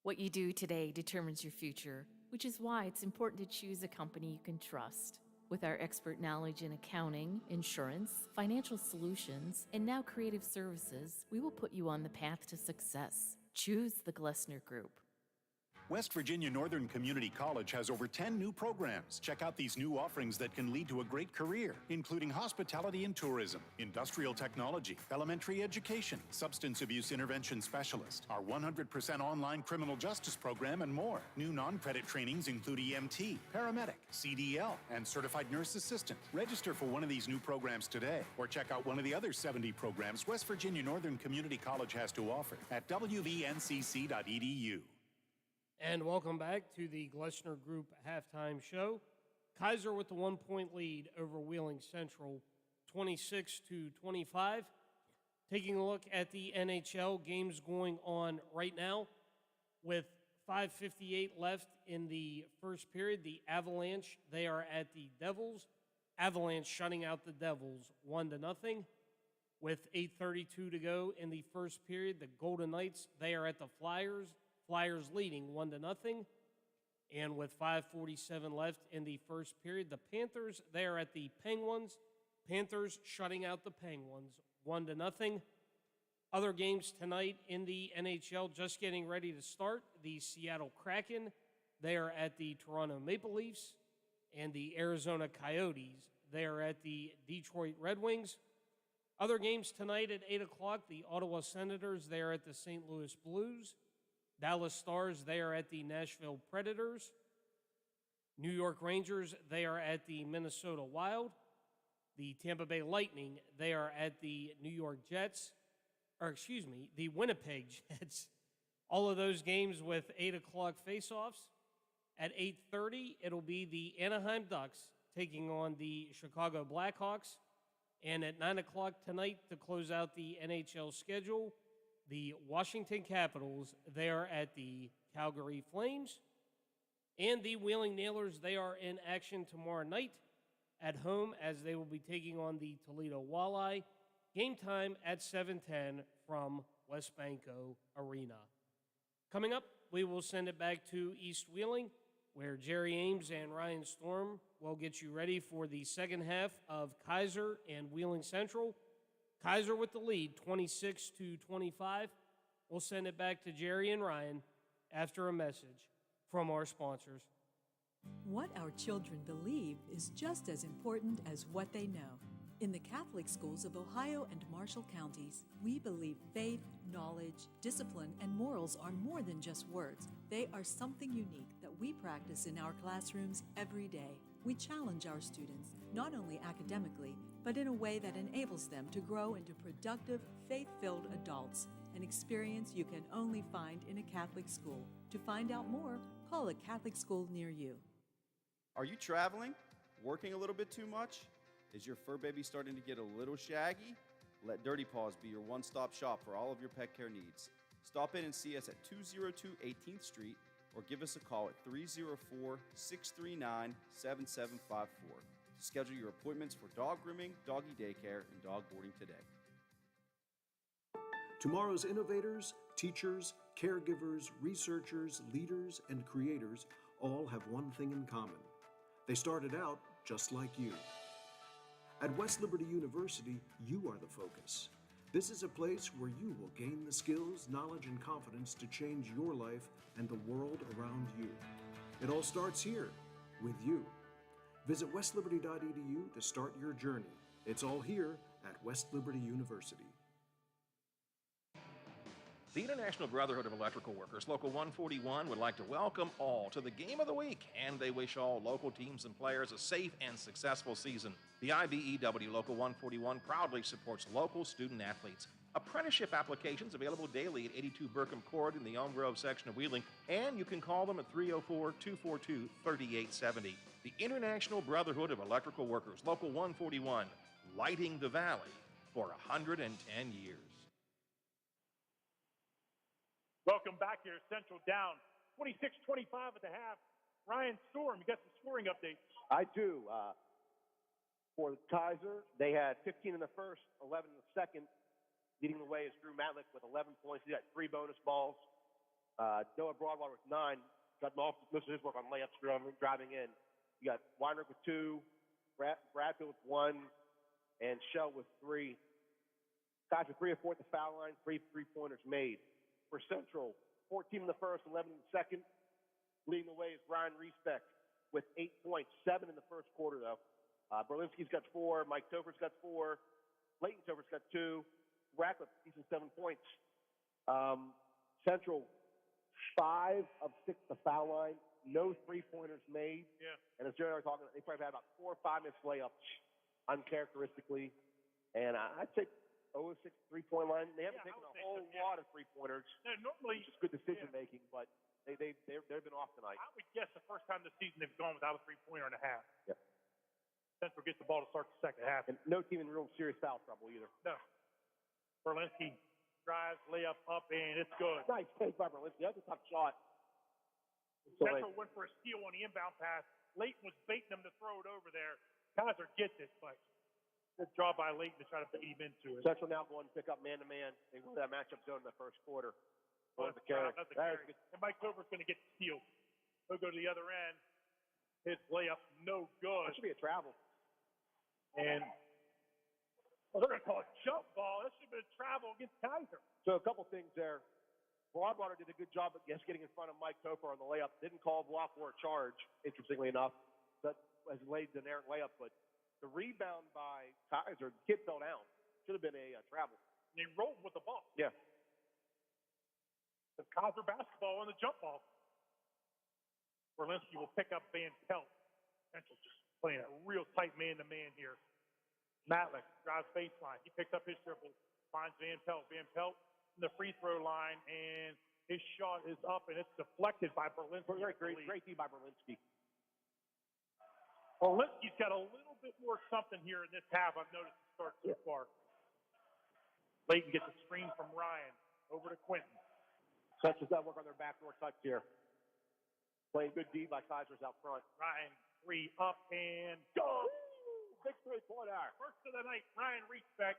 What you do today determines your future, which is why it's important to choose a company you can trust. With our expert knowledge in accounting, insurance, financial solutions, and now creative services, we will put you on the path to success. Choose the Glessner Group. West Virginia Northern Community College has over 10 new programs. Check out these new offerings that can lead to a great career, including hospitality and tourism, industrial technology, elementary education, substance abuse intervention specialist, our 100% online criminal justice program, and more. New non-credit trainings include EMT, paramedic, CDL, and certified nurse assistant. Register for one of these new programs today, or check out one of the other 70 programs West Virginia Northern Community College has to offer at wvncc.edu. And welcome back to the Glessner Group halftime show. Kaiser with the 1-point lead over Wheeling Central, 26-25. Taking a look at the NHL games going on right now with 5:58 left in the first period. The Avalanche, they are at the Devils. Avalanche shutting out the Devils 1-0. With 8:32 to go in the first period, the Golden Knights, they are at the Flyers. Flyers leading 1-0. And with 5:47 left in the first period, the Panthers, they are at the Penguins. Panthers shutting out the Penguins 1-0. Other games tonight in the NHL just getting ready to start. The Seattle Kraken, they are at the Toronto Maple Leafs. And the Arizona Coyotes, they are at the Detroit Red Wings. Other games tonight at 8 o'clock, the Ottawa Senators, they are at the St. Louis Blues. Dallas Stars, they are at the Nashville Predators. New York Rangers, they are at the Minnesota Wild. The Tampa Bay Lightning, they are at the New York Jets. The Winnipeg Jets. All of those games with 8 o'clock face-offs. At 8:30, it'll be the Anaheim Ducks taking on the Chicago Blackhawks. And at 9 o'clock tonight, to close out the NHL schedule, the Washington Capitals, they are at the Calgary Flames. And the Wheeling Nailers, they are in action tomorrow night at home as they will be taking on the Toledo Walleye. Game time at 7:10 from West Banco Arena. Coming up, we will send it back to East Wheeling, where Jerry Ames and Ryan Storm will get you ready for the second half of Kaiser and Wheeling Central. Kaiser with the lead, 26-25. We'll send it back to Jerry and Ryan after a message from our sponsors. What our children believe is just as important as what they know. In the Catholic schools of Ohio and Marshall counties, we believe faith, knowledge, discipline, and morals are more than just words. They are something unique that we practice in our classrooms every day. We challenge our students, not only academically, but in a way that enables them to grow into productive, faith-filled adults, an experience you can only find in a Catholic school. To find out more, call a Catholic school near you. Are you traveling? Working a little bit too much? Is your fur baby starting to get a little shaggy? Let Dirty Paws be your one-stop shop for all of your pet care needs. Stop in and see us at 202 18th Street or give us a call at 304-639-7754 to schedule your appointments for dog grooming, doggy daycare, and dog boarding today. Tomorrow's innovators, teachers, caregivers, researchers, leaders, and creators all have one thing in common. They started out just like you. At West Liberty University, you are the focus. This is a place where you will gain the skills, knowledge, and confidence to change your life and the world around you. It all starts here, with you. Visit westliberty.edu to start your journey. It's all here at West Liberty University. The International Brotherhood of Electrical Workers, Local 141, would like to welcome all to the Game of the Week, and they wish all local teams and players a safe and successful season. The IBEW Local 141 proudly supports local student athletes. Apprenticeship applications available daily at 82 Burkham Court in the Elm Grove section of Wheeling, and you can call them at 304-242-3870. The International Brotherhood of Electrical Workers, Local 141, lighting the valley for 110 years. Welcome back here. Central down 26-25 at the half. Ryan Storm, you got some scoring updates. I do. For the Kaiser, they had 15 in the first, 11 in the second. Leading the way is Drew Matlick with 11 points. He got 3 bonus balls. Noah Broadwater with 9. Got most of his work on layups driving in. You got Weinrich with 2, Bradfield with 1, and Shell with 3. Kaiser 3 of 4 at the foul line, 3 3-pointers made. For Central, 14 in the first, 11 in the second. Leading the way is Brian Respect with 8 points, 7 in the first quarter, though. Berlinski's got 4, Mike Topher's got 4, Leighton Topher's got 2, Ratcliffe, he's in 7 points. Central, 5 of 6 at the foul line, no 3-pointers made. Yeah. And as Jerry and I were talking, they probably had about 4 or 5 missed layups, uncharacteristically. And I'd say 0 of 6 3-point line. They haven't taken a whole lot of 3-pointers. No, normally, which is good decision making, but they've been off tonight. I would guess the first time this season they've gone without a 3-pointer and a half. Yep. Central gets the ball to start the second half. And no team in real serious foul trouble either. No. Berlinski drives, layup up, and it's good. Nice take by Berlinski. That's a tough shot. Central went for a steal on the inbound pass. Leighton was baiting him to throw it over there. Kaiser gets it, but good job by Leighton to try to beat him into it. Central now going to pick up man-to-man. They won that matchup zone in the first quarter. That's the carry. And Mike Tover's going to get the steal. He'll go to the other end. His layup, no good. That should be a travel. And they're going to call it jump ball. That should have been a travel against Kaiser. So a couple things there. Broadwater did a good job of getting in front of Mike Topher on the layup. Didn't call a block or a charge, interestingly enough. That has laid an errant layup, but the rebound by Kaiser, the kid fell down. Should have been a travel. And he rolled with the ball. Yeah. The Kaiser basketball on the jump ball. Berlinski will pick up Van Pelt. Central just playing a real tight man-to-man here. Matlick drives baseline. He picks up his dribble, finds Van Pelt. Van Pelt in the free throw line, and his shot is up, and it's deflected by Berlinski. Great D by Berlinski. Berlinski's got a little bit more something here in this half, I've noticed to start so far. Leighton gets a screen from Ryan over to Quentin. Central's got to work on their backdoor touch here. Playing good D by Kaiser's out front. Ryan, 3 up and go! Big 3-pointer. First of the night, Ryan Respect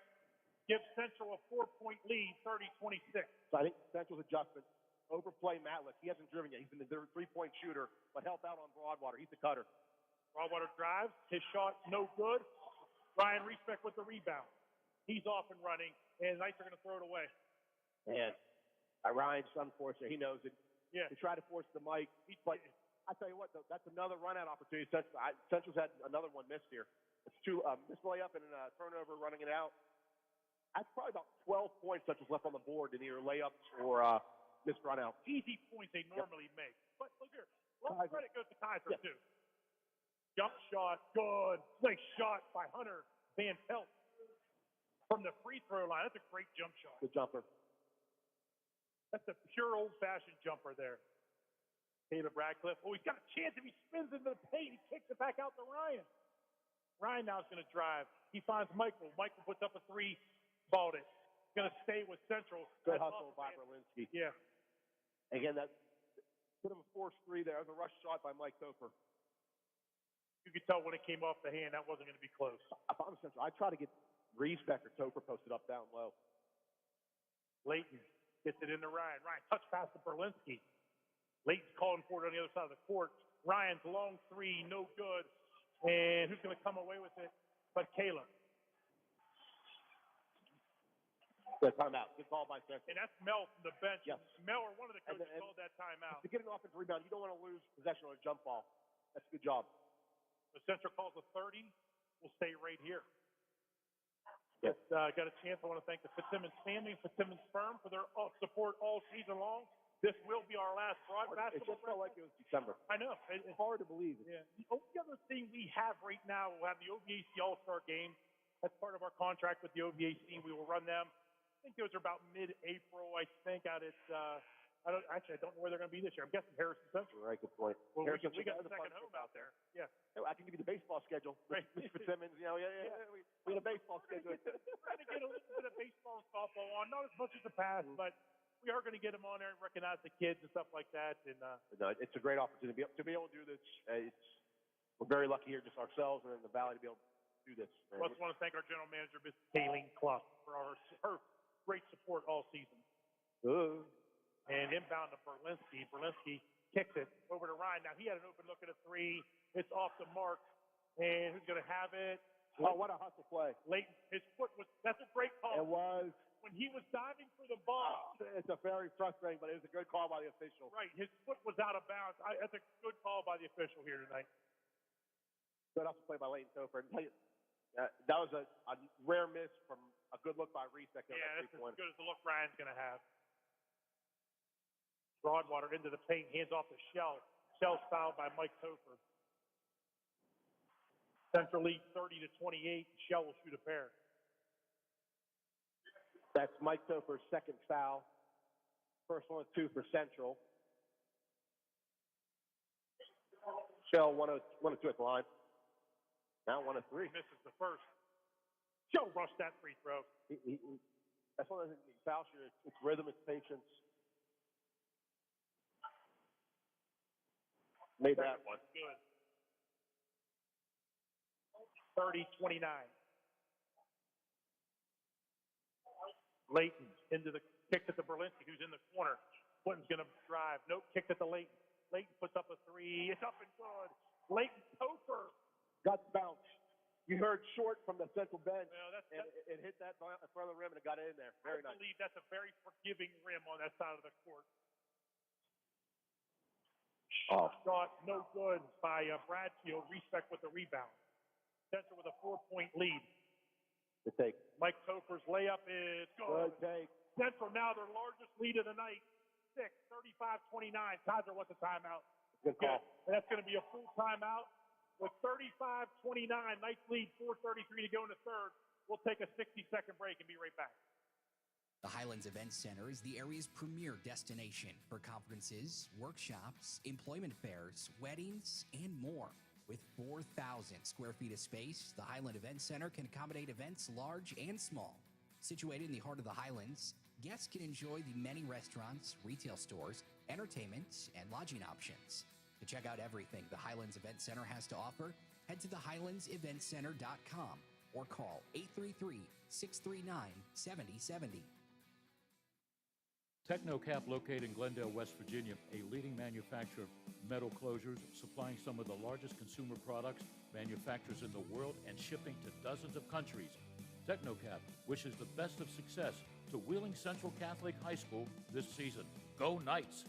gives Central a 4-point lead, 30-26. So I think Central's adjustment, overplay Matlick. He hasn't driven yet. He's been their 3-point shooter, but help out on Broadwater. He's the cutter. Broadwater drives. His shot, no good. Ryan Respect with the rebound. He's off and running, and the Knights are going to throw it away. And Ryan's unfortunate. He knows it. Yeah. He tried to force the mic, but I tell you what, though, that's another run-out opportunity. Central's had another one missed here. It's 2 missed layup and a turnover running it out. That's probably about 12 points Central's left on the board in either layups or missed run-out. Easy points they normally make. But look here, a lot of credit goes to Kaiser, too. Jump shot, good. Nice shot by Hunter Van Pelt from the free throw line. That's a great jump shot. Good jumper. That's a pure old-fashioned jumper there. Caleb Radcliffe. Oh, he's got a chance if he spins into the paint. He kicks it back out to Ryan. Ryan now is going to drive. He finds Michael. Michael puts up a 3, balled it. Going to stay with Central. Good hustle by Berlinski. Yeah. Again, that put him a forced 3 there. That was a rush shot by Mike Topher. You could tell when it came off the hand that wasn't going to be close. If I'm Central, I try to get Respect or Topher posted up down low. Leighton gets it into Ryan. Ryan touch pass to Berlinski. Leighton's calling for it on the other side of the court. Ryan's long 3, no good. And who's going to come away with it but Caleb? Good timeout. Good call by Central. And that's Mel from the bench. Yes. Mel or one of the coaches called that timeout. To get an offensive rebound, you don't want to lose possession on a jump ball. That's a good job. The Central calls a 30. We'll stay right here. Yes. Got a chance. I want to thank the Fitzsimmons family and Fitzsimmons firm for their support all season long. This will be our last broadcast. It just felt like it was December. I know. It's hard to believe. Yeah. The only other thing we have right now, we'll have the OVAC All-Star Game. That's part of our contract with the OVAC. We will run them think those are about mid-April, I think, out at, I don't know where they're going to be this year. I'm guessing Harrison Central. Right, good point. Well, we Harrison got a Central, second home out there. Yeah. Hey, I can give you the baseball schedule. Right. Mr. Fitzsimmons, we had a baseball schedule. We're going to get a little bit of baseball and softball on, not as much as the past, but we are going to get them on there and recognize the kids and stuff like that. And No, it's a great opportunity to be able to do this. We're very lucky here, just ourselves and in the Valley, to be able to do this. I also want to thank our general manager, Ms. Kayleen Clough, for her great support all season. And inbound to Berlinski. Berlinski kicks it over to Ryan. Now, he had an open look at a three. It's off the mark. And who's going to have it? Oh, what a hustle play. Leighton, his foot was, that's a great call. It was. When he was diving for the ball. It's a very frustrating, but it was a good call by the official. Right, his foot was out of bounds. That's a good call by the official here tonight. Good hustle play by Leighton Topher. That was a rare miss from a good look by Reese. That that's as good as the look Ryan's going to have. Broadwater into the paint, hands off to Shell. Shell's fouled by Mike Topher. Central lead 30-28. Shell will shoot a pair. That's Mike Topher's second foul. First one of two for Central. Shell 1 of 2 at the line. Now 1 of 3. Misses the first. Shell rushed that free throw. That's one of the things. Foul shooter. It's rhythm. It's patience. Made that one. Good. 30-29. Leighton into the kick at the Berlinski, who's in the corner. Clinton's going to drive. Nope, kick at the Leighton. Leighton puts up a three. It's up and good. Leighton Topher. Got the bounce. You heard short from the Central bench, Well, and it hit that in front of the rim, and it got in there. Very nice. I believe that's a very forgiving rim on that side of the court. Shot no good by Bradfield. Respect with the rebound. Central with a 4-point lead. Good take. Mike Topher's layup is good. Good take. Central now their largest lead of the night. 35-29. Kaiser wants a timeout. Good call. And that's going to be a full timeout. With 35-29, nice lead, 4:33 to go in the third. We'll take a 60-second break and be right back. The Highlands Event Center is the area's premier destination for conferences, workshops, employment fairs, weddings, and more. With 4,000 square feet of space, the Highland Event Center can accommodate events large and small. Situated in the heart of the Highlands, guests can enjoy the many restaurants, retail stores, entertainment, and lodging options. To check out everything the Highlands Event Center has to offer, head to thehighlandseventcenter.com or call 833-639-7070. Technocap, located in Glendale, West Virginia, a leading manufacturer of metal closures, supplying some of the largest consumer products manufacturers in the world and shipping to dozens of countries. Technocap wishes the best of success to Wheeling Central Catholic High School this season. Go Knights!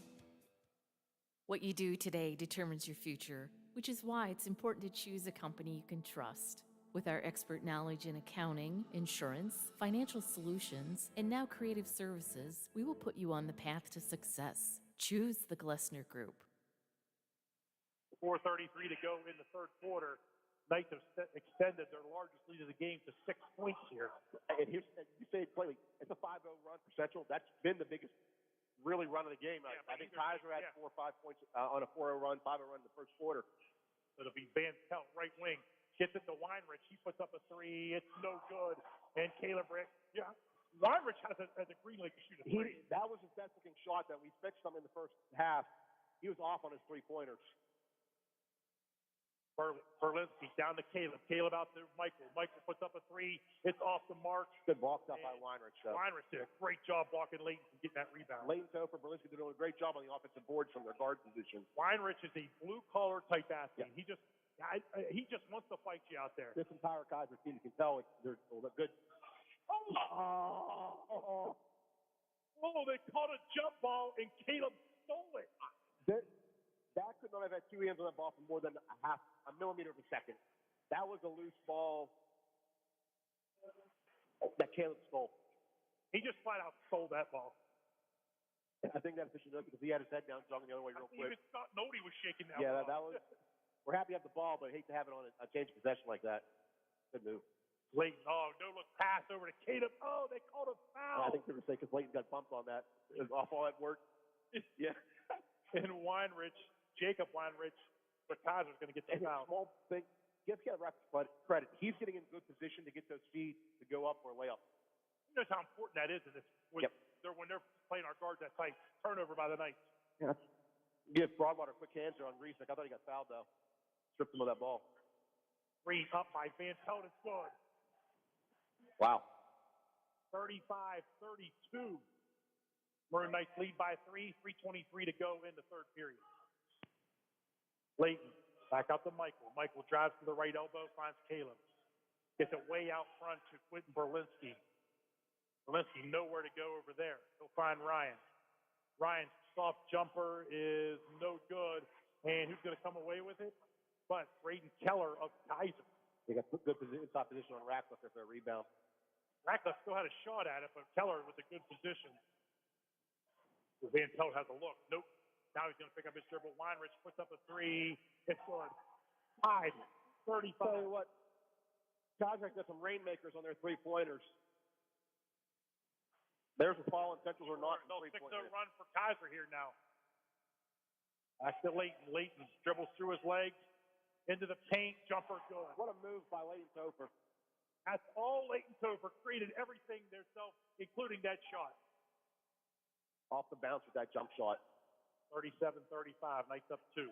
What you do today determines your future, which is why it's important to choose a company you can trust. With our expert knowledge in accounting, insurance, financial solutions, and now creative services, we will put you on the path to success. Choose the Glessner Group. 4:33 to go in the third quarter. Knights have extended their largest lead of the game to 6 points here. And here's, you say it clearly, it's a 5-0 run for Central. That's been the biggest really run of the game. Yeah, I think Kaiser had 4 or 5 points on a 4-0 run, 5-0 run in the first quarter. It'll be Van Pelt, right wing. Gets it to Weinrich. He puts up a three. It's no good. And Caleb Rick. Yeah, Weinrich has a green light to shoot a three. That was his best looking shot that we fixed him in the first half. He was off on his 3-pointers. Berlinski down to Caleb. Caleb out to Michael. Michael puts up a three. It's off the mark. Good blocked up by Weinrich. Weinrich did a great job blocking Leighton and getting that rebound. Leighton Topher, Berlinski did a great job on the offensive boards from their guard position. Weinrich is a blue-collar type athlete. Yeah. He just wants to fight you out there. This entire Kaiser team, you can tell they're good. Oh, they caught a jump ball and Caleb stole it. That could not have had 2 hands on that ball for more than a millimeter of a second. That was a loose ball that Caleb stole. He just flat out stole that ball. I think that official knows because he had his head down, jogging the other way real quick. Nobody was shaking that ball. That was. We're happy to have the ball, but I hate to have it on a change of possession like that. Good move. Leighton, no look pass over to Caleb. Oh, they called a foul. I think they were saying because Leighton got bumped on that. It was off all that work. Yeah. And Weinrich, Jacob Weinrich, for Kaiser's going to get the And foul. small thing, give Rep credit. He's getting in good position to get those feet to go up or lay up. You know how important that is in this when they're playing our guards that tight. Turnover by the Knights. Yeah. Give Broadwater a quick answer on Reese. I thought he got fouled though. Stripped him of that ball. 3 up by Van Pelt. It's good. Wow. 35-32. Maroon Knights lead by 3. 3:23 to go in the third period. Leighton back out to Michael. Michael drives to the right elbow, finds Caleb. Gets it way out front to Quentin Berlinski. Berlinski nowhere to go over there. He'll find Ryan. Ryan's soft jumper is no good. And who's going to come away with it? But Braden Keller of Kaiser. They got good inside position on Ratcliffe there for a rebound. Ratcliffe still had a shot at it, but Keller was a good position. Van Pelt has a look. Nope. Now he's going to pick up his dribble. Weinrich puts up a 3. It's good. Tied. 35. Tell you what, Kaiser got some rainmakers on their three-pointers. There's a fall, and Centrals are not No 6-0 three-pointers. run for Kaiser here now. Back to Leighton. Leighton dribbles through his legs into the paint. Jumper good. What a move by Leighton Topher. That's all Leighton Topher created everything themselves, including that shot. Off the bounce with that jump shot. 37-35. Knights up 2.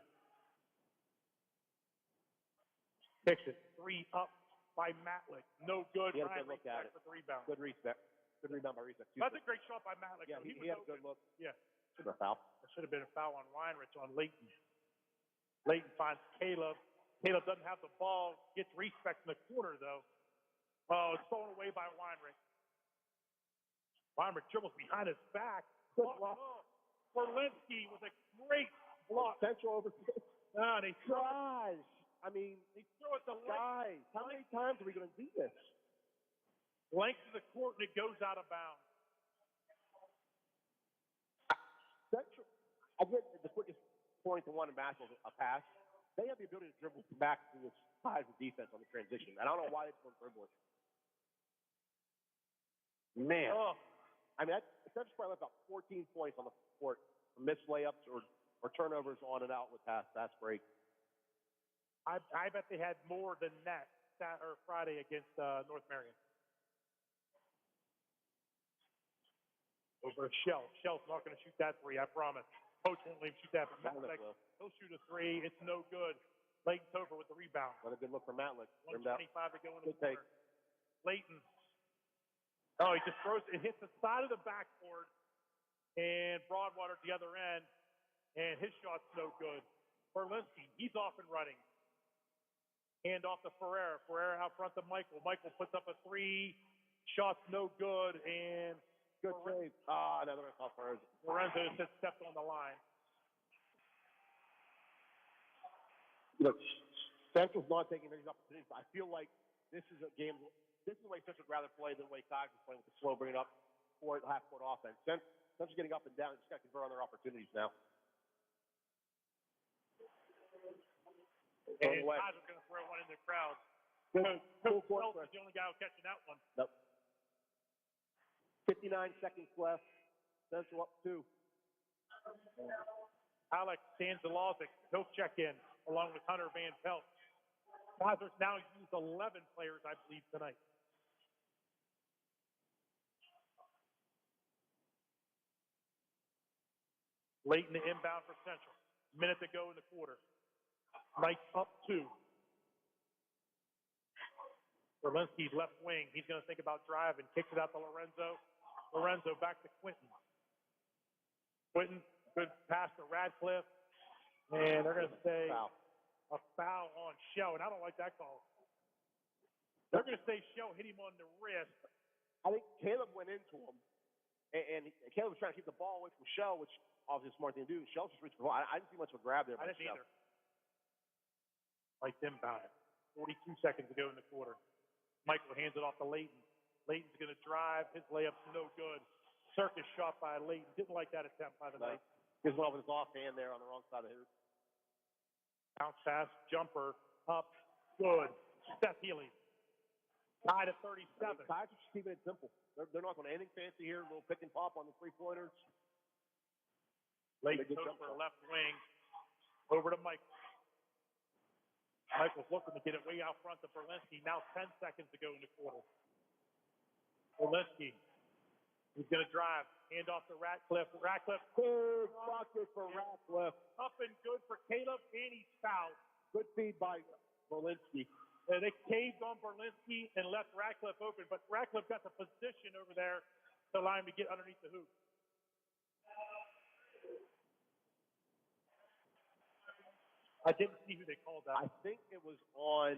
Kicks it. 3 up by Matlick. No good. He had a Ryan good look Reese at back it. for the rebound. Good respect. Good rebound by Reese. That's a great shot by Matlick. Yeah, though. he was had a open. good look. Yeah. Should have been a foul. There should have been a foul on Weinrich on Leighton. Leighton finds Caleb. Caleb doesn't have the ball. Gets respect in the corner, though. Oh, it's thrown away by Weinrich. Weinrich dribbles behind his back. Good block. Berlinski with a great block. Central over. They throw it. Guys, I mean, They throw it to guys, how many times are we going to do this? length of the court, and it goes out of bounds. Central, I get the quickest point to one in basketball is a pass. They have the ability to dribble back to this Kaiser defense on the transition. And I don't know why they just don't dribble it. Man. Oh. I mean, Central's probably left about 14 points on the court from missed layups or turnovers on and out with pass break. I bet they had more than that Friday against North Marion. Over to Shell. Shell's not going to shoot that 3, I promise. Coach won't let him shoot that. But Matlick Matlick, will. he'll shoot a 3. It's no good. Leighton Topher with the rebound. What a good look for Matlick. 125 to go in the Good take. quarter. Leighton. Oh, he just throws it. It hits the side of the backboard. And Broadwater at the other end. And his shot's no good. Berlinski, he's off and running. Hand off to Ferreira. Ferreira out front to Michael. Michael puts up a 3. Shot's no good. And Good save. Another one off Ferreira. Lorenzo just stepped on the line. Look, Central's not taking these opportunities. I feel like this is a game. This is the way Central would rather play than the way Kaiser's playing with the slow, bring it up, half-court offense. Central's getting up and down. Just got to convert on their opportunities now. And Kaiser's going to throw one in the crowd. Full Coach court Phelps is the only guy who's catching that one. Nope. 59 seconds left. Central up 2. Alex Stanzalovic, he'll check in along with Hunter Van Pelt. Kaiser's now used 11 players, I believe, tonight. Leighton to inbound for Central. Minute to go in the quarter. Knights up 2. Berlinski's left wing. He's going to think about driving. Kicks it out to Lorenzo. Lorenzo back to Quinton. Quinton, good pass to Radcliffe. And they're going to say a foul on Shell. And I don't like that call. They're going to say Shell hit him on the wrist. I think Caleb went into him. And Caleb was trying to keep the ball away from Shell, which obviously is a smart thing to do. Shell just reached for the ball. I didn't see much of a grab there. I didn't either. Like inbound. 42 seconds to go in the quarter. Michael hands it off to Leighton. Leighton's going to drive. His layup's no good. Circus shot by Leighton. Didn't like that attempt by the Knights. Gives one with his offhand there on the wrong side of the hoop. Bounce pass, jumper, up, good. Steph Healy. Tied at 37. Kaiser just keeping it simple. They're not going to anything fancy here. A little pick and pop on the three-pointers. Late over left wing. Over to Michael. Michael's looking to get it way out front to Berlinski. Now 10 seconds to go in the quarter. Berlinski. He's going to drive. Hand off to Ratcliffe. Ratcliffe. Big bucket for Ratcliffe. Up and good for Caleb, and he's fouled. Good feed by Berlinski. They caved on Berlinski and left Ratcliffe open, but Ratcliffe got the position over there to allow him to get underneath the hoop. I didn't see who they called that. I think it was on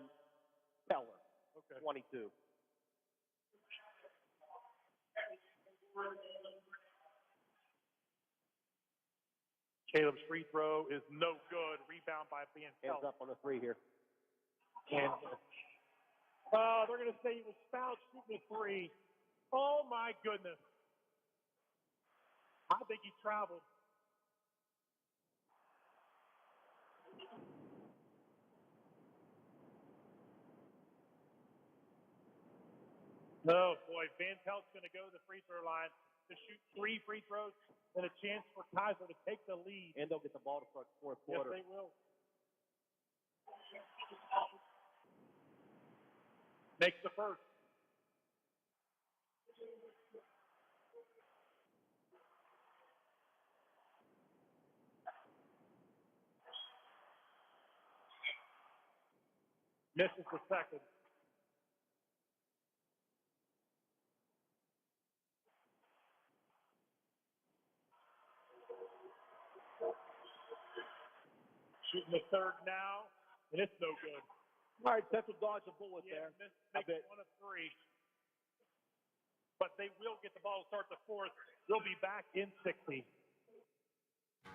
Keller. Okay. 22. Caleb's free throw is no good. Rebound by Van Hands up on the three here. And they're going to say he was fouled shooting a three. Oh, my goodness. I think he traveled. Oh, boy. Van Pelt's going to go to the free throw line to shoot 3 free throws and a chance for Kaiser to take the lead. And they'll get the ball to start the fourth quarter. Yes, they will. Makes the first. Misses the second. Shooting the third now, and it's no good. All right, Central dodged a bullet there. Makes 1 of 3. But they will get the ball to start the fourth. They'll be back in 60.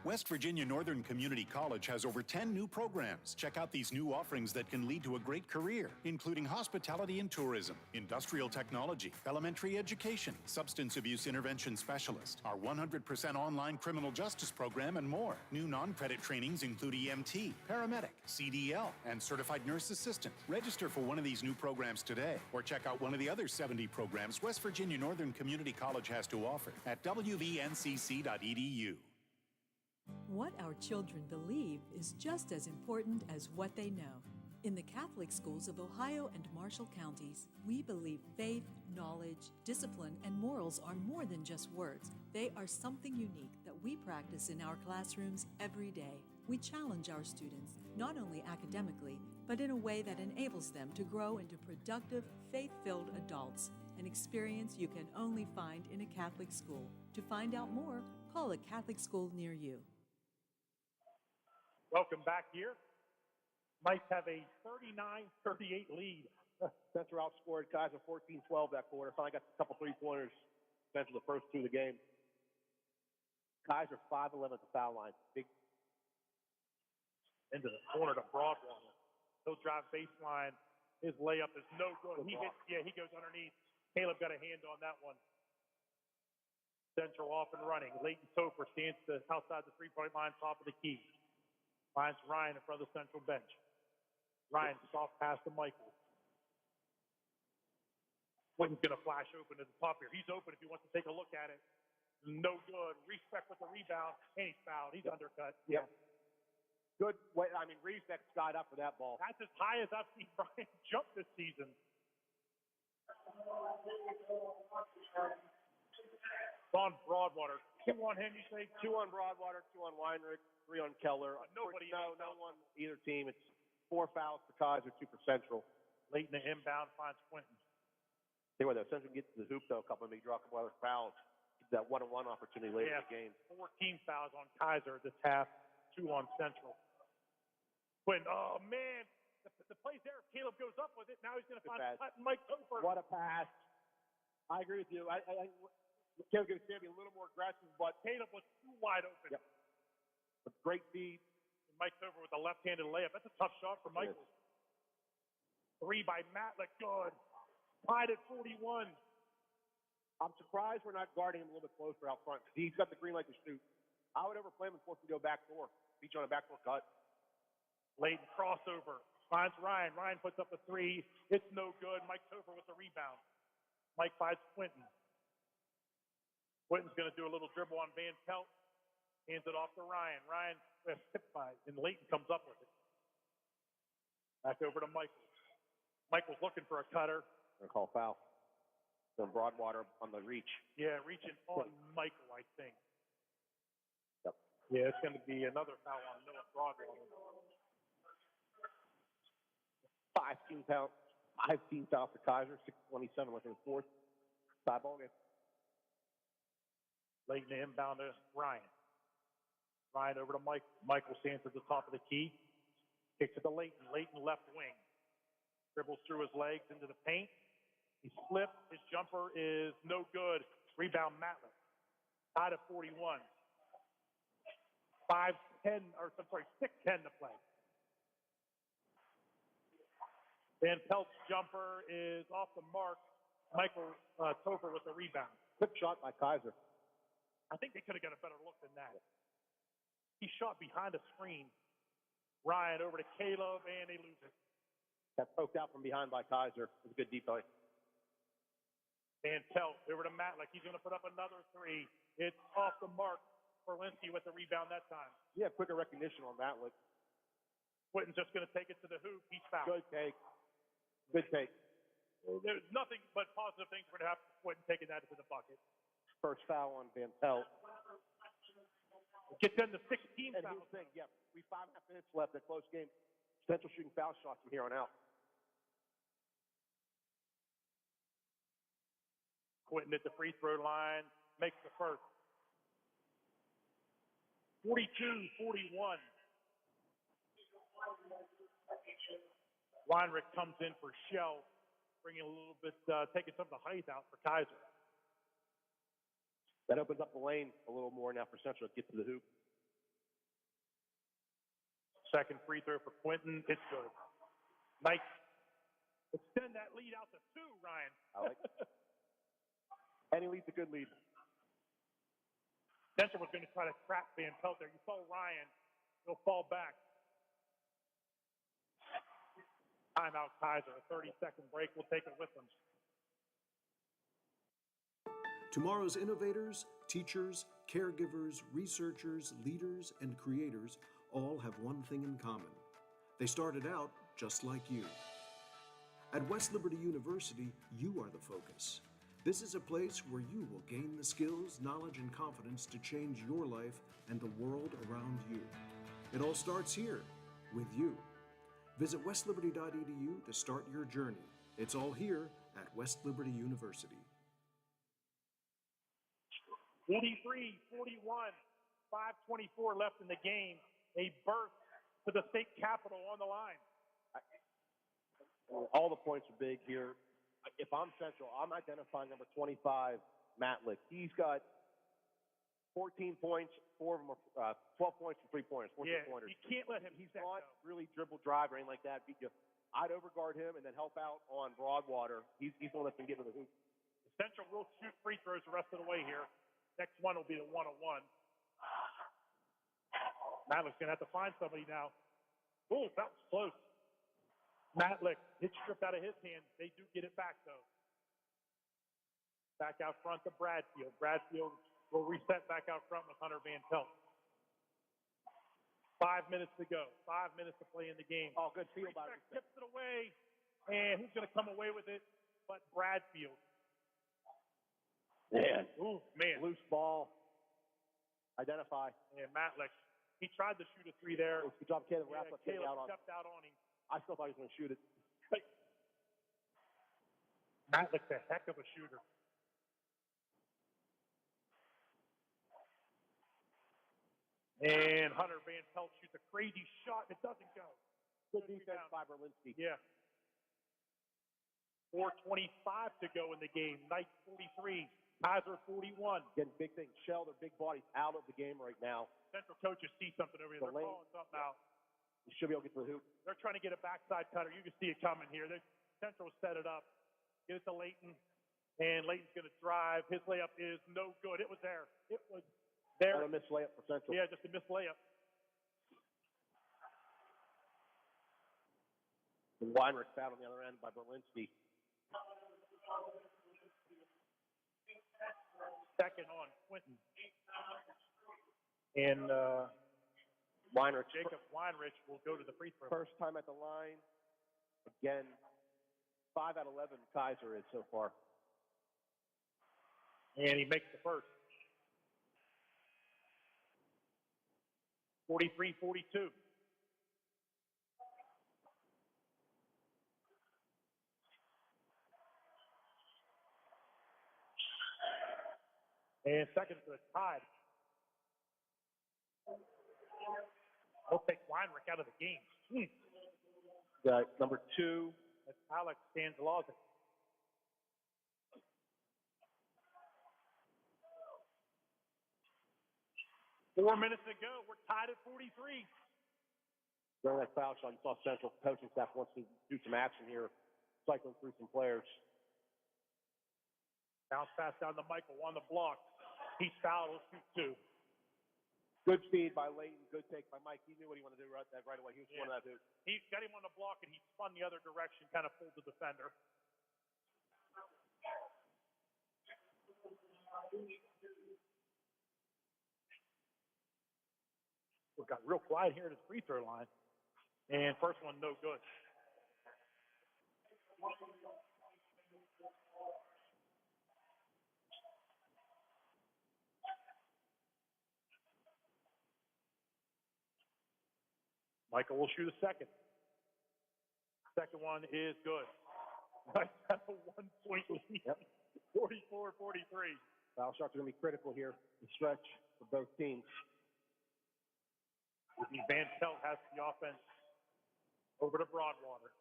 West Virginia Northern Community College has over 10 new programs. Check out these new offerings that can lead to a great career, including hospitality and tourism, industrial technology, elementary education, substance abuse intervention specialist, our 100% online criminal justice program, and more. New non-credit trainings include EMT, paramedic, CDL, and certified nurse assistant. Register for one of these new programs today, or check out one of the other 70 programs West Virginia Northern Community College has to offer at wvncc.edu. What our children believe is just as important as what they know. In the Catholic schools of Ohio and Marshall counties, we believe faith, knowledge, discipline, and morals are more than just words. They are something unique that we practice in our classrooms every day. We challenge our students, not only academically, but in a way that enables them to grow into productive, faith-filled adults, an experience you can only find in a Catholic school. To find out more, call a Catholic school near you. Welcome back here. Might have a 39-38 lead. Central outscored Kaiser 14-12 that quarter. Finally got a couple three-pointers. Central the first 2 of the game. Kaiser 5-11 at the foul line. Big into the corner to Broadwater. He'll drive baseline. His layup is no good. He goes underneath. Caleb got a hand on that one. Central off and running. Leighton Topher stands outside the three-point line, top of the key. Finds Ryan in front of the Central bench. Ryan, soft pass to Michael. Quinton's going to flash open to the top here. He's open if he wants to take a look at it. No good. Respect with the rebound, and he's fouled. He's undercut. Yep. Good. I mean, Respect got up for that ball. That's as high as I've seen Brian jump this season. On Broadwater. 2 on him, you say? 2 on Broadwater, 2 on Weinrich, 3 on Keller. No one either team. It's 4 fouls for Kaiser, 2 for Central. Leighton the inbound finds Quinton. See where though, Central gets to the hoop though. A couple of them, he draw a couple other fouls. That 1-on-1 opportunity later in the game. 14 fouls on Kaiser this half, 2 on Central. Quinton, oh man, the play's there. Caleb goes up with it. Now he's going to find Mike Topher. What a pass! I agree with you. I Caleb going to be a little more aggressive, but Caleb was too wide open. Yep. A great feed. Mike Topher with a left-handed layup. That's a tough shot for Michael. 3 by Matlick. Good. Tied at 41. I'm surprised we're not guarding him a little bit closer out front. He's got the green light to shoot. I would ever play him and force him to go backdoor. Beat you on a backdoor cut. Leighton crossover. Finds Ryan. Ryan puts up a three. It's no good. Mike Topher with the rebound. Mike finds Quentin. Quentin's going to do a little dribble on Van Pelt. Hands it off to Ryan. Ryan hip by, and Leighton comes up with it. Back over to Michael. Michael's looking for a cutter. Gonna call foul. So Broadwater on the reach. Yeah, reaching on Michael, I think. Yep. Yeah, it's going to be another foul on Noah Broadwater. 15 foul for Kaiser. 6:27 left in the fourth. Tie ball game. Leighton inbound to Ryan. Ryan over to Michael. Michael stands at the top of the key. Kicks it to Leighton. Leighton left wing. Dribbles through his legs into the paint. He slipped. His jumper is no good. Rebound Matlick. Tied at 41. 6:10 to play. Van Pelt's jumper is off the mark. Michael Topher with the rebound. Quick shot by Kaiser. I think they could have got a better look than that. He shot behind a screen. Ryan over to Caleb, and they lose it. Got poked out from behind by Kaiser. It was a good deep play. Van Pelt over to Matlick. He's going to put up another three. It's off the mark. Berlinski with the rebound that time. Yeah, quicker recognition on that one. Quentin's just going to take it to the hoop. He's fouled. Good take. Good take. There's nothing but positive things we're going to have for Quentin taking that into the bucket. First foul on Van Pelt. Gets them to 16 and fouls. Here's the thing, yeah, we 5.5 minutes left in a close game. Central shooting foul shots from here on out. Quentin at the free throw line, makes the first. 42-41. Weinrich comes in for Shell, bringing a little bit, taking some of the height out for Kaiser. That opens up the lane a little more now for Central to get to the hoop. Second free throw for Quentin. It's good. Nice. Extend that lead out to 2, Ryan. I like it. Any lead's a good lead. Central was going to try to trap Van Pelt there. You saw Ryan. He'll fall back. Timeout Kaiser. A 30-second break. We'll take it with them. Tomorrow's innovators, teachers, caregivers, researchers, leaders, and creators all have one thing in common. They started out just like you. At West Liberty University, you are the focus. This is a place where you will gain the skills, knowledge, and confidence to change your life and the world around you. It all starts here, with you. Visit westliberty.edu to start your journey. It's all here at West Liberty University. 43-41, 5:24 left in the game. A berth to the state capitol on the line. All the points are big here. If I'm Central, I'm identifying number 25, Matlick. He's got 14 points, 4 of them are 12 points from 3-pointers, 14 pointers. You can't let him. He's not really dribble drive or anything like that. I'd overguard him and then help out on Broadwater. He's the one that can get to the hoop. Central will shoot free throws the rest of the way here. Next one will be the 1-on-1. Matlick's going to have to find somebody now. Oh, that was close. Matlick, it's stripped out of his hand. They do get it back, though. Back out front to Bradfield. Bradfield will reset back out front with Hunter Van Pelt. 5 minutes to go. 5 minutes to play in the game. Oh, good field by Respect. Tips it away, and who's going to come away with it but Bradfield? Man. Ooh, man. Loose ball. Identify. And Matlick, he tried to shoot a three there. Good job, Caleb. Caleb stepped out on him. I still thought he was going to shoot it. Matlick's a heck of a shooter. And Hunter Van Pelt shoots a crazy shot. It doesn't go. Good defense by Berlinski. Yeah. 4:25 to go in the game. Knight 43. Kaiser 41. Again, big thing. Shell, their big bodies out of the game right now. Central coaches see something over here. They're calling something out. You should be able to get to the hoop. They're trying to get a backside cutter. You can see it coming here. Central set it up. Get it to Leighton. And Leighton's going to drive. His layup is no good. It was there. It was there. A missed layup for Central. Yeah, just a missed layup. And Weinrich fouled on the other end by Berlinski. Second on Quinton. And Weinrich, Jacob Weinrich will go to the free throw. first time at the line. Again, 5 out of 11 Kaiser is so far. And he makes the first. 43-42. And second to the tied. We'll take Weinrich out of the game. Number 2. That's Alex Stanzalozzi. Four minutes to go. We're tied at 43. During that foul shot, you saw Central coaching staff wants to do some action here, cycling through some players. Bounce pass down to Michael on the block. He's fouled. He'll shoot two. Good speed by Leighton. Good take by Mike. He knew what he wanted to do right away. He was one of that hoop. He got him on the block, and he spun the other direction, kind of pulled the defender. We've got real quiet here at his free throw line. And first one, no good. Michael will shoot a second. Second one is good. Nice have a 1 point lead. Yep. 44-43. Foul shots are going to be critical here. The stretch for both teams. Van Pelt has the offense over to Broadwater.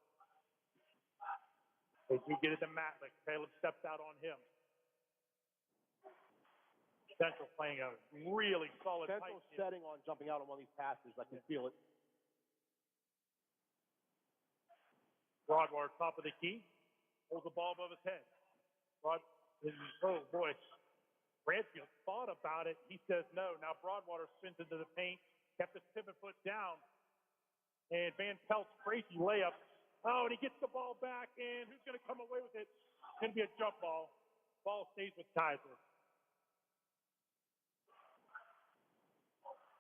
They do get it to Matlick. Caleb steps out on him. Central playing a really solid Central tight setting on jumping out on one of these passes. I can feel it. Broadwater, top of the key, holds the ball above his head. Oh, boy. Bradfield thought about it. He says no. Now Broadwater spins into the paint, kept his pivot foot down, and Van Pelt's crazy layup. Oh, and he gets the ball back, and who's going to come away with it? It's going to be a jump ball. Ball stays with Kaiser.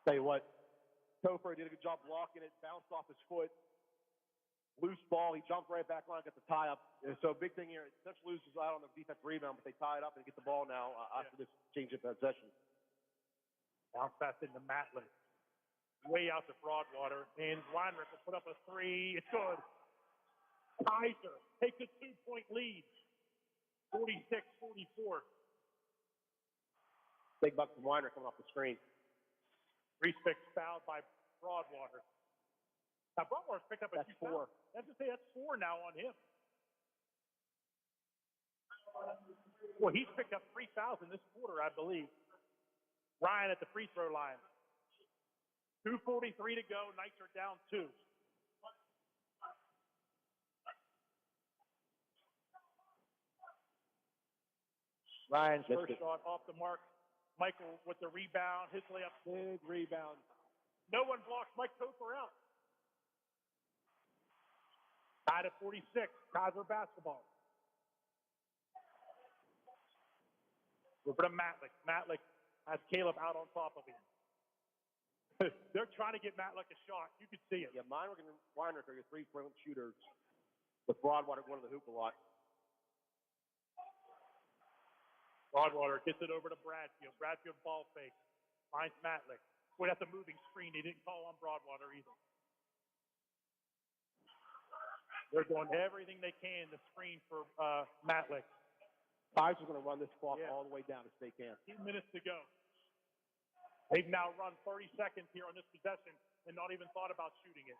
Tell you what, Topher did a good job blocking it, bounced off his foot. Loose ball, he jumped right back on, got the tie up. And so big thing here, Central loses out on the defensive rebound, but they tie it up and get the ball now after this change of possession. Bounce pass into Matlick. Way out to Broadwater. And Weinrich will put up a three. It's good. Kaiser takes a 2-point lead. 46-44. Big buck from Weinrich coming off the screen. Reespix fouled by Broadwater. Now, Broadwater's picked up a That's few 4. fouls. That's to say, that's 4 now on him. Well, he's picked up 3 fouls in this quarter, I believe. Ryan at the free throw line. 2:43 to go. Knights are down 2. Ryan's first shot off the mark. Michael with the rebound. His layup. Big rebound. No one blocks Mike Topher out. Tied at 46. Kaiser basketball. Over to Matlick. Matlick has Caleb out on top of him. They're trying to get Matlick a shot. You can see it. Yeah, Weinrich and Weinrich are your 3-point shooters, with Broadwater going to the hoop a lot. Broadwater gets it over to Bradfield. Bradfield ball fake. Finds Matlick. Boy, that's a moving screen. They didn't call on Broadwater either. They're doing everything they can to screen for Matlick. Kaiser's going to run this clock all the way down as they can. 2 minutes to go. They've now run 30 seconds here on this possession and not even thought about shooting it.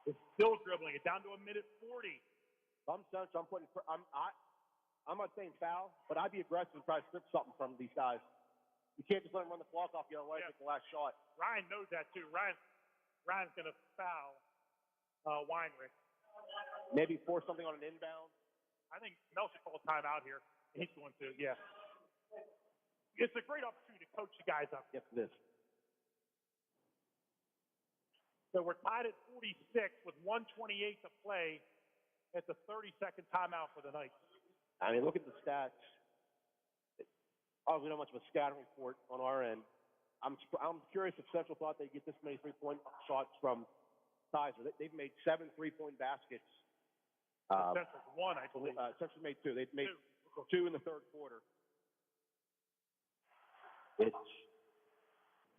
It's still dribbling it down to a minute 40. I'm not saying foul, but I'd be aggressive and try to strip something from these guys. You can't just let them run the clock off the other way and take the last shot. Ryan knows that too. Ryan's going to foul Weinrich. Maybe force something on an inbound. I think Nelson called timeout here. He's going to, yeah. It's a great opportunity to coach the guys up. Yes, it is. So we're tied at 46 with 1:28 to play at the 30-second timeout for the night. I mean, look at the stats. Obviously, not much of a scouting report on our end. I'm curious if Central thought they'd get this many three-point shots from Kaiser. They've made 7 3-point baskets. Central's one, I believe. Central made 2. They've made 2 in the third quarter. It's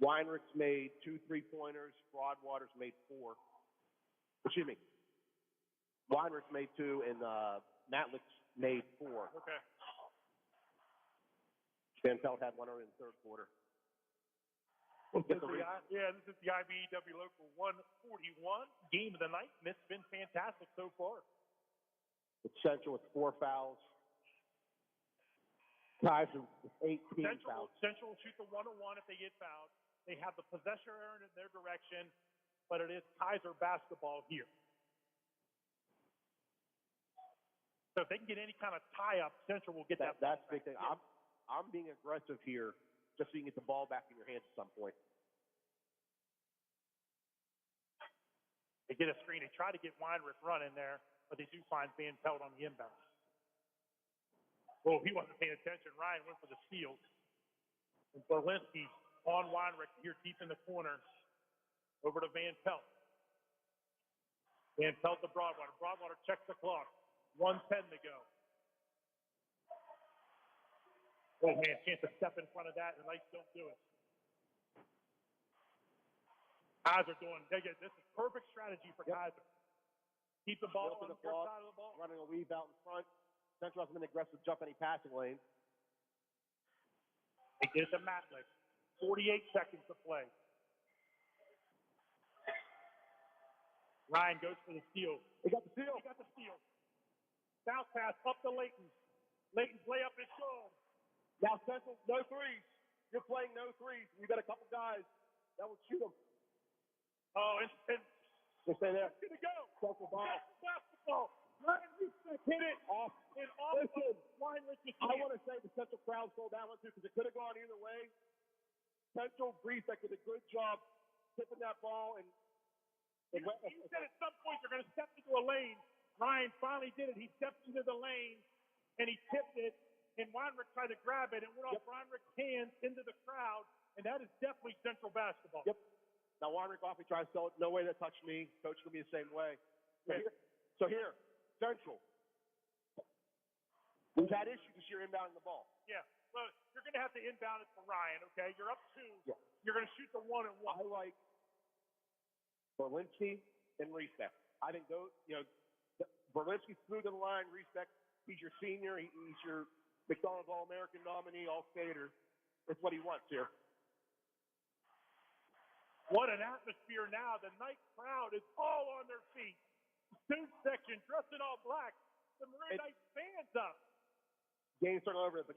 Weinrich's made 2 3-pointers. Broadwater's made 4. Excuse me. Weinrich made 2, and Matlick's made 4. Okay. Van Pelt had one early in the third quarter. This is the IBEW Local 141 game of the night, and it's been fantastic so far. It's Central with 4 fouls. Kaiser with 18 fouls. Central will shoot the 1-on-1 if they get fouled. They have the possession in their direction, but it is Kaiser basketball here. So if they can get any kind of tie-up, Central will get that. That's the big thing. I'm being aggressive here just so you can get the ball back in your hands at some point. They get a screen. They try to get Weinrich running there, but they do find Van Pelt on the inbound. Oh, he wasn't paying attention. Ryan went for the steal. And Berlinski on Weinrich here deep in the corner. Over to Van Pelt. Van Pelt to Broadwater. Broadwater checks the clock. 1:10 to go. Oh, man, chance to step in front of that, and the Knights don't do it. Kaiser this is perfect strategy for Kaiser. Keep the ball on the first side of the ball. Running a weave out in front. Central hasn't been aggressive to jump any passing lane. They get it to Matlick. 48 seconds to play. Ryan goes for the steal. He got the steal. Bounce pass up to Layton. Layton's layup is good. Now Central, no threes. You're playing no threes. You've got a couple guys that will shoot them. Oh, and just stay there. It's going to go. Central ball. Basketball. Ryan Reesbeck hit it. Off. And off. Listen, I want to to say the Central crowd sold that one too because it could have gone either way. Central Reesbeck did a good job tipping that ball. And you said at some point they're going to step into a lane. Ryan finally did it. He stepped into the lane, and he tipped it, and Weinrich tried to grab it, and went off Weinrich's hands into the crowd, and that is definitely Central basketball. Yep. Now, Weinrich awfully tries to tell it, no way to touch me. Coach will be the same way. So here, Central. We've had issues this year inbounding the ball. Yeah. Well, you're going to have to inbound it for Ryan, okay? You're up 2. Yeah. You're going to shoot the 1-and-1. I like Berlinski and Reesbeck. I think those, Berlinski's through the line. Reesbeck, he's your senior. He's your McDonald's All-American nominee, All-Stater. That's what he wants here. What an atmosphere now. The night crowd is all on their feet. Student section dressed in all black. The Maroon Knights fans up. Game's turning over, but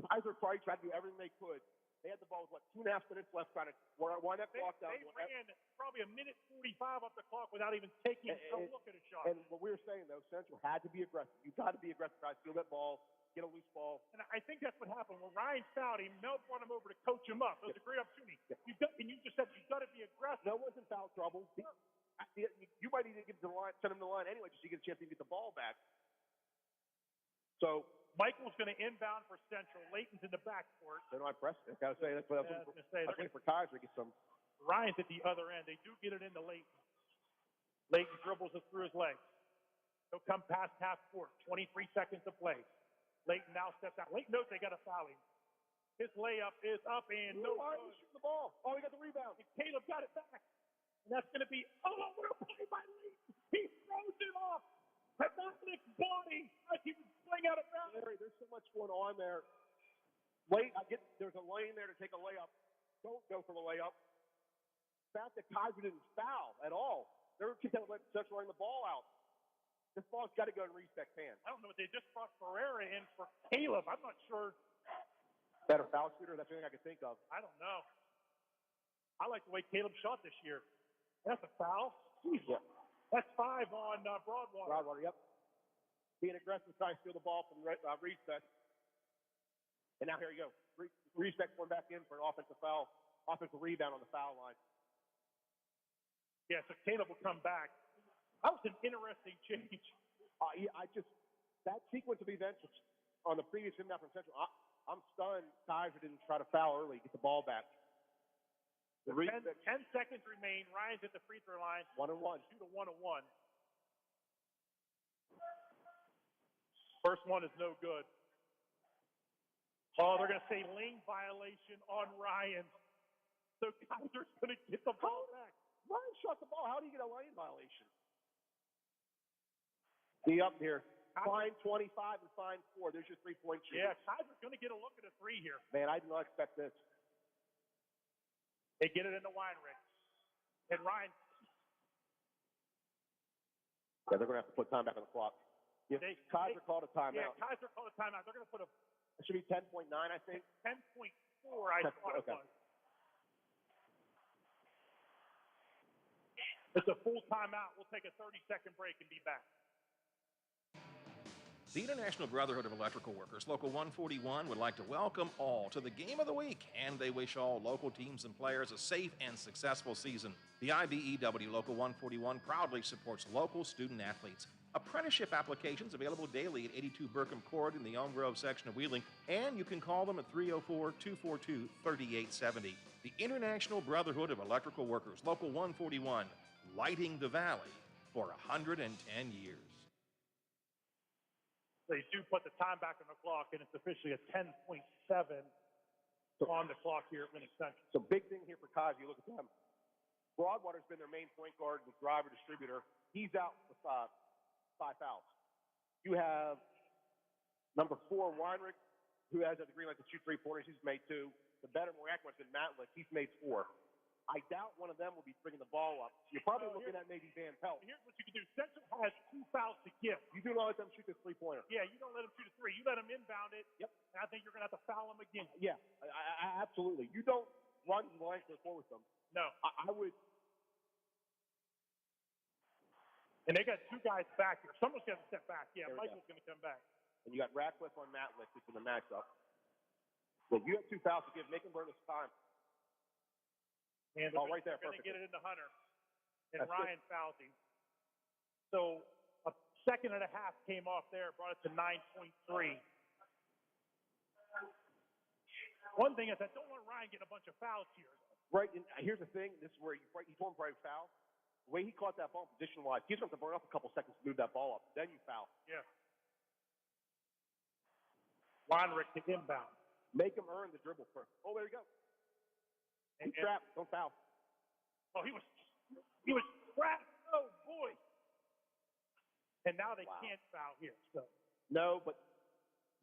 Kaiser probably tried to do everything they could. They had the ball with, 2.5 minutes left trying to wind that clock down. They ran probably 1:45 up the clock without even taking a look at a shot. And what we were saying, though, Central had to be aggressive. You've got to be aggressive, guys. Steal that ball, get a loose ball. And I think that's what happened. When Ryan fouled him, Mel brought him over to coach him up. It was a great opportunity. And you just said you've got to be aggressive. No one's in foul trouble. You might need to get to the line, send him to the line anyway, just so you get a chance to get the ball back. So Michael's going to inbound for Central. Layton's in the backcourt. They're not pressing. I got to say, that's what I was waiting for Kaiser to get some. Ryan's at the other end. They do get it into Layton. Layton dribbles it through his legs. He'll come past half court. 23 seconds to play. Layton now steps out. Layton knows they got to foul him. His layup is up and no good. He's shooting the ball. Oh, he got the rebound. And Caleb got it back. And that's going to be, what a play by Layton. He throws it off. Matlick's body like he was playing out of bounds. There's so much going on there. There's a lane there to take a layup. Don't go for the layup. The fact that Kaiser didn't foul at all. They were content with Central running the ball out. This ball's got to go in Reesbeck's hands. I don't know. They just brought Ferreira in for Caleb. I'm not sure. Better foul shooter? That's the only thing I can think of. I don't know. I like the way Caleb shot this year. That's a foul. Yeah. That's 5 on Broadwater. Broadwater, yep. being aggressive, trying to steal the ball from reset. And now here you go. Reset going back in for an offensive foul, offensive rebound on the foul line. Yeah, so Caleb will come back. That was an interesting change. Yeah, that sequence of events on the previous inbound from Central, I'm stunned Kaiser didn't try to foul early, get the ball back. 10 seconds remain. Ryan's at the free throw line. 1-1. Shoot a 1-1. First one is no good. Oh, they're going to say lane violation on Ryan. So Kaiser's going to get the ball back. Ryan shot the ball. How do you get a lane violation? Be up here. Fine 25 and fine 4. There's your 3-point shooter. Yeah, Kaiser's going to get a look at a 3 here. Man, I did not expect this. They get it into Weinrich. And Ryan. Yeah, they're going to have to put time back on the clock. Yeah, Kaiser called a timeout. Yeah, Kaiser called a timeout. They're going to put a. It should be 10.9, I think. 10.4, I thought it was. It's a full timeout. We'll take a 30-second break and be back. The International Brotherhood of Electrical Workers, Local 141, would like to welcome all to the Game of the Week, and they wish all local teams and players a safe and successful season. The IBEW Local 141 proudly supports local student athletes. Apprenticeship applications available daily at 82 Burkham Court in the Elm Grove section of Wheeling, and you can call them at 304-242-3870. The International Brotherhood of Electrical Workers, Local 141, lighting the valley for 110 years. They do put the time back on the clock, and it's officially a 10.7 on the clock here at Minute Central. So big thing here for Kaiser. You look at them. Broadwater's been their main point guard, the driver, distributor. He's out with 5 fouls. You have number 4, Weinrich, who has a green light to shoot 3-pointers. He's made 2. The better, more accurate than Matlick. He's made 4. I doubt one of them will be bringing the ball up. You're probably looking at maybe Van Pelt. Here's what you can do. Central has 2 fouls to give. You do not let them shoot this 3-pointer. Yeah, you don't let them shoot a 3. You let them inbound it. Yep. And I think you're going to have to foul them again. Yeah, I absolutely. You don't run the line for 4 with them. No. I would. And they got 2 guys back here. Someone's going to step back. Yeah, Michael's going to come back. And you got Ratcliffe on Matlick in the matchup. So you have 2 fouls to give. Make them burn this time. And right there, they're going to get it into Hunter. And That's Ryan fouled him. So a second and a half came off there, brought it to 9.3. One thing is I don't want Ryan getting a bunch of fouls here. Right, and here's the thing. This is where you told him for a foul. The way he caught that ball position-wise, gives him to burn up a couple seconds to move that ball up. Then you foul. Yeah. Weinrich to inbound. Make him earn the dribble first. Oh, there you go. He's trapped. Don't foul. Oh, he was trapped. Oh, boy. And now they can't foul here. So. No, but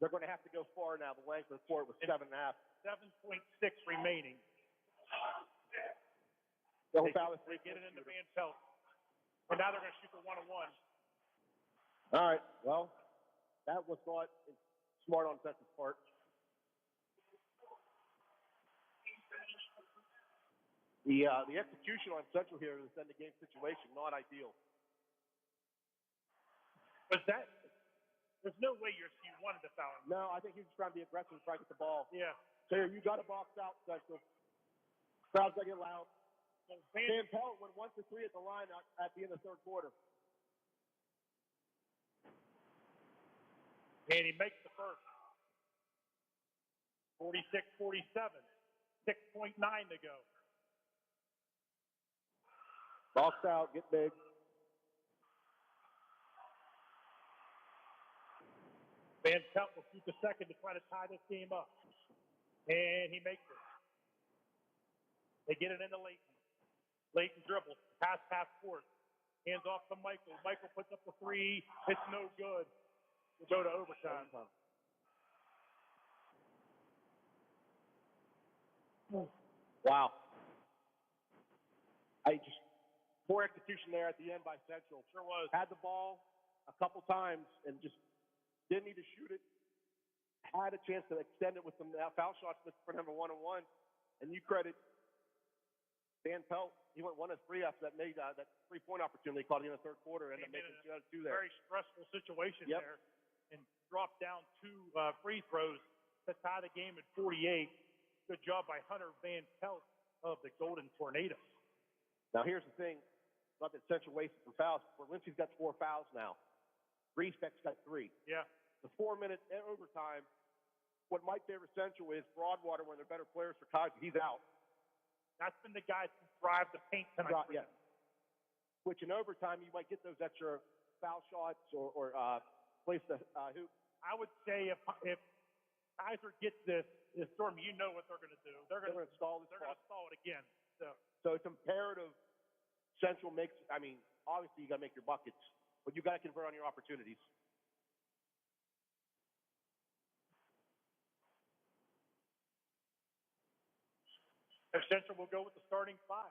they're going to have to go far now. The length of the court was 7.5. 7.6 remaining. Don't foul. They get it into Van Pelt. And now they're going to shoot the 1-on-1. All right. Well, that was not smart on Central's part. The execution on Central here is in the game situation, not ideal. Was that? There's no way you wanted to foul him. No, I think he was trying to be aggressive and try to get the ball. Yeah. So you got to box out Central. Crowd's going to get loud. Well, Van Pelt went 1 for 3 at the line at the end of the third quarter. And he makes the first. 46-47. 6.9 to go. Box out, get big. Van Pelt will shoot the second to try to tie this game up. And he makes it. They get it into Leighton. Leighton dribbles. Pass court. Hands off to Michael. Michael puts up the 3. It's no good. We'll go to overtime. Wow. Poor execution there at the end by Central. Sure was. Had the ball a couple times and just didn't need to shoot it. Had a chance to extend it with some foul shots for number 1-on-1. And you credit Van Pelt, he went 1 of 3 after that made that 3-point opportunity called in the third quarter, and ended up making 2 there. Very stressful situation Yep. there, and dropped down 2 free throws to tie the game at 48. Good job by Hunter Van Pelt of the Golden Tornadoes. Now here's the thing, not that Central wasted some fouls. Berlinski's got 4 fouls now. Respect's got 3. Yeah. The 4-minute overtime, what might favor Central is Broadwater, one of their better players for Kaiser. He's out. That's been the guy who drive the paint tonight. Yeah. Which in overtime, you might get those extra foul shots or place the hoop. I would say if Kaiser gets this Storm, you know what they're going to do. They're going to stall this. They're going to stall it again. So it's imperative Central makes. I mean, obviously you got to make your buckets, but you got to convert on your opportunities. Central will go with the starting 5.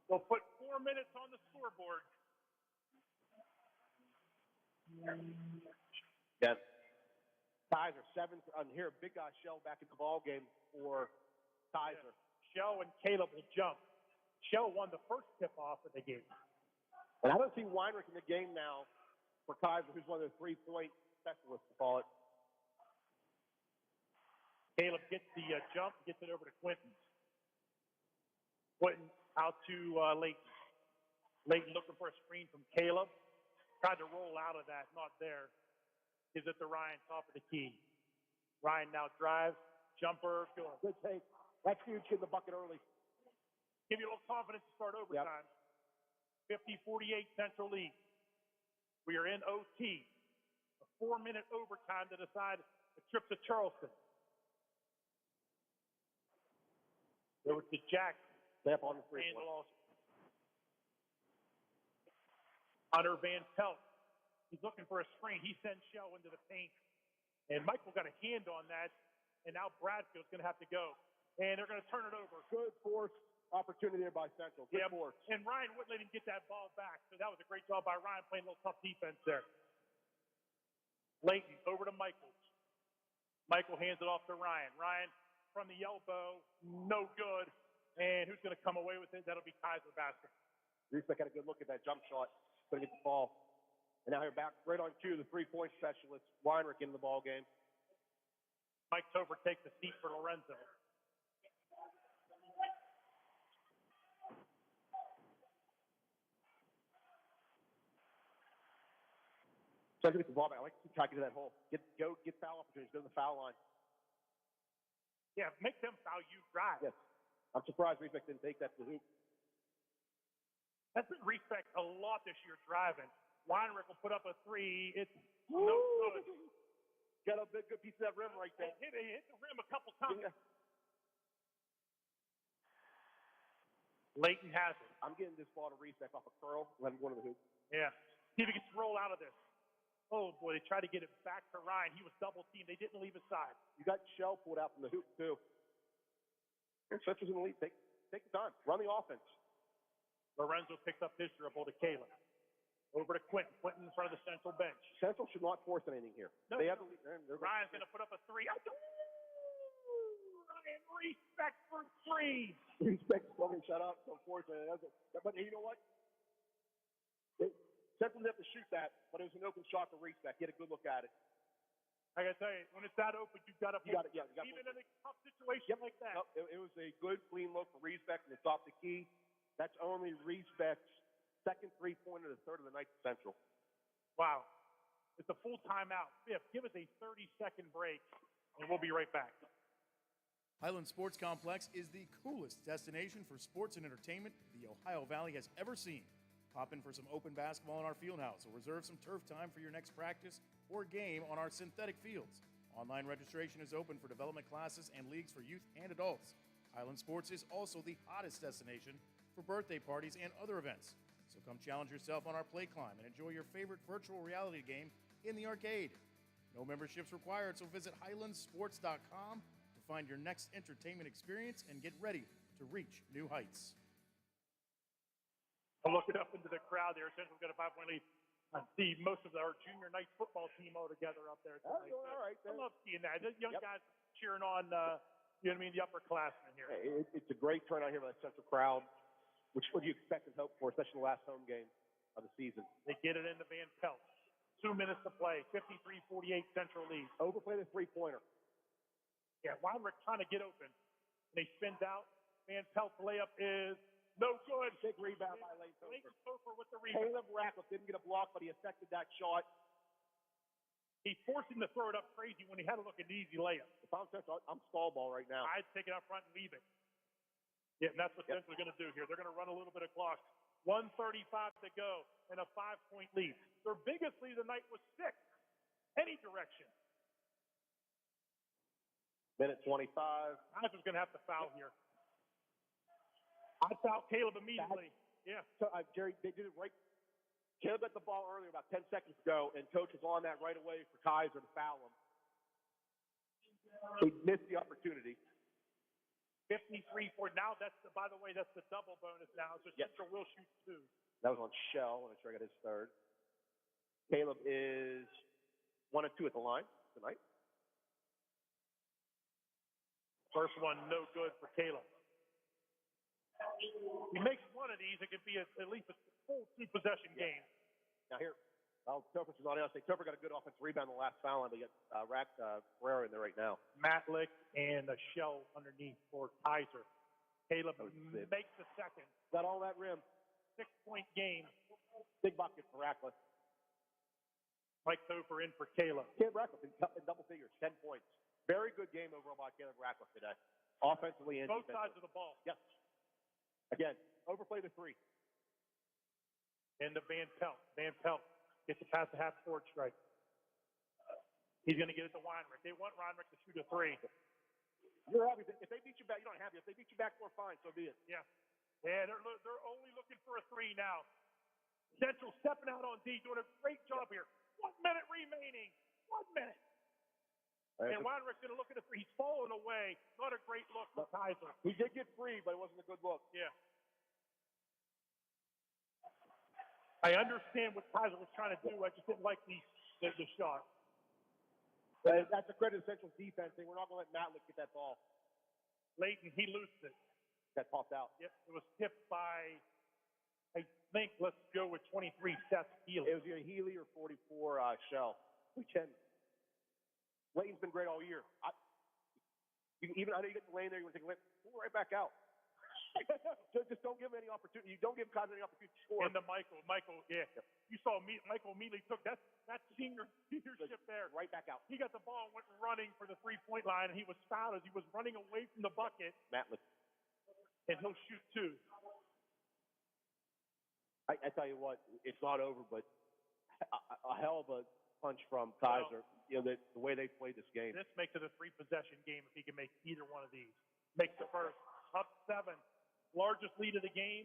They'll put 4 minutes on the scoreboard. Yeah. Kaiser, 7. Here, big guy Shell back in the ball game for Kaiser. Shell and Caleb will jump. Shell won the first tip-off of the game. And I don't see Weinrich in the game now for Kaiser, who's one of their 3-point specialists, to call it. Caleb gets the jump, gets it over to Quinton. Quinton out to Leighton. Leighton looking for a screen from Caleb. Tried to roll out of that, not there. Gives it to Ryan, top of the key. Ryan now drives, jumper, good take. That's huge, get the bucket early. Give you a little confidence to start overtime. 50-48 Central lead. We are in OT. A 4-minute overtime to decide the trip to Charleston. Over to Jackson. Step on the free throw. Hunter Van Pelt. He's looking for a screen. He sends Shell into the paint. And Michael got a hand on that. And now Bradfield's going to have to go. And they're going to turn it over. Good force opportunity there by Central. Good force. And Ryan wouldn't let him get that ball back. So that was a great job by Ryan playing a little tough defense there. Leighton over to Michaels. Michael hands it off to Ryan. Ryan from the elbow, no good. And who's going to come away with it? That'll be Kaiser basket. Reese got a good look at that jump shot. Going to get the ball. And now you're back right on cue, the 3-point specialist, Weinrich in the ball game. Mike Topher takes the seat for Lorenzo. So I get the ball back. I like to try to get to that hole. Get foul opportunities. Go to the foul line. Yeah, make them foul you drive. Yes. I'm surprised Respect didn't take that to the hoop. That's been Respect a lot this year driving. Weinrich will put up a 3. It's no good. Got a big, good piece of that rim right there. He hit the rim a couple times. Yeah. Leighton has it. I'm getting this ball to Respect off a curl. Let him go to the hoop. Yeah. See if he can roll out of this. Oh, boy, they tried to get it back to Ryan. He was double-teamed. They didn't leave his side. You got Shell pulled out from the hoop, too. Central's in the lead. Take the time. Run the offense. Lorenzo picks up his dribble to Caleb. Over to Quinton. Quinton in front of the Central bench. Central should not force anything here. No, they have the lead. Ryan's going to put up a 3. Ryan, Respect for 3. Respect's going to shut up, unfortunately. But you know what? Central didn't have to shoot that, but it was an open shot for Respect. Get a good look at it. I got to tell you, when it's that open, you've got to you got it. Yeah, even in a tough situation like that. Nope, it was a good, clean look for Respect from the top of the key. That's only Respect's second 3-pointer to the third of the night to Central. Wow. It's a full timeout. Fifth, give us a 30-second break, and we'll be right back. Highland Sports Complex is the coolest destination for sports and entertainment the Ohio Valley has ever seen. Pop in for some open basketball in our field house or reserve some turf time for your next practice or game on our synthetic fields. Online registration is open for development classes and leagues for youth and adults. Highland Sports is also the hottest destination for birthday parties and other events. So come challenge yourself on our play climb and enjoy your favorite virtual reality game in the arcade. No memberships required, so visit highlandsports.com to find your next entertainment experience and get ready to reach new heights. I'm looking up into the crowd there. Central's got a 5-point lead. I see most of our junior night football team all together up there tonight. Doing all right. I love seeing that. The young guys cheering on, you know what I mean, the upperclassmen here. It's a great turnout here by the Central crowd, which what do you expect and hope for, especially the last home game of the season. They get it into Van Pelt. 2 minutes to play. 53-48 Central lead. Overplay the three-pointer. Yeah, Weinrich trying to get open. And he spins out. Van Pelt's layup is no good. Big rebound by Lane Topher with the rebound. Caleb Ratcliffe didn't get a block, but he affected that shot. He forced him to throw it up crazy when he had to look at an easy layup. If I'm Central, I'm stall ball right now. I'd take it up front and leave it. Yeah, and that's what Central's going to do here. They're going to run a little bit of clock. 1:35 to go and a 5-point lead. Their biggest lead of the night was 6. Any direction. Minute 25. Kaiser's going to have to foul here. I fouled Caleb immediately. Yeah. So, Jerry, they did it right. Caleb got the ball earlier, about 10 seconds ago, and coach was on that right away for Kaiser to foul him. He missed the opportunity. 53-4. Now that's by the way, that's the double bonus now. So Central will shoot 2. That was on Shell. I'm sure I got his third. Caleb is 1 of 2 at the line tonight. First one, no good for Caleb. He makes one of these, it could be at least a full 2-possession game. Now here, Topher is on else. Topher got a good offensive rebound in the last foul, and we got Ferreira in there right now. Matlick and a Shell underneath for Kaiser. Caleb makes the second. Got all that rim. 6-point game. Big bucket for Ratcliffe. Mike Topher in for Caleb. Caleb Ratcliffe in double figures, 10 points. Very good game overall by Caleb Ratcliffe today. Offensively and both defensively. sides of the ball. Yes. Again, overplay the 3. Into Van Pelt. Van Pelt gets the pass to half-court strike. He's going to get it to Weinrich. They want Weinrich to shoot a 3. You're happy. If they beat you back, you don't have to. If they beat you back, we're fine. So be it. Yeah. Yeah, they're only looking for a 3 now. Central stepping out on D, doing a great job here. 1 minute remaining. 1 minute. And Weinrich's going to look at the 3. He's falling away. Not a great look for Kaiser. He did get free, but it wasn't a good look. Yeah. I understand what Kaiser was trying to do. I just didn't like the shot. That's a credit to Central's defense. We're not going to let Matlick get that ball. Layton, he loosed it. That popped out. Yep, it was tipped by, I think, let's go with 23, Seth Healy. It was either Healy or 44 Shell. Layton's been great all year. I know you get the lane there, you want to take a lane. Pull right back out. Just don't give him any opportunity. You don't give Kaiser any opportunity to score. And to Michael, yeah. Yep. You saw Michael immediately took that senior leadership there. Right back out. He got the ball and went running for the 3-point line, and he was fouled as he was running away from the bucket. Matlick. And he'll shoot 2. I tell you what, it's not over, but a hell of a punch from Kaiser. You know, the way they played this game. This makes it a 3-possession game if he can make either one of these. Makes the first. Up 7. Largest lead of the game.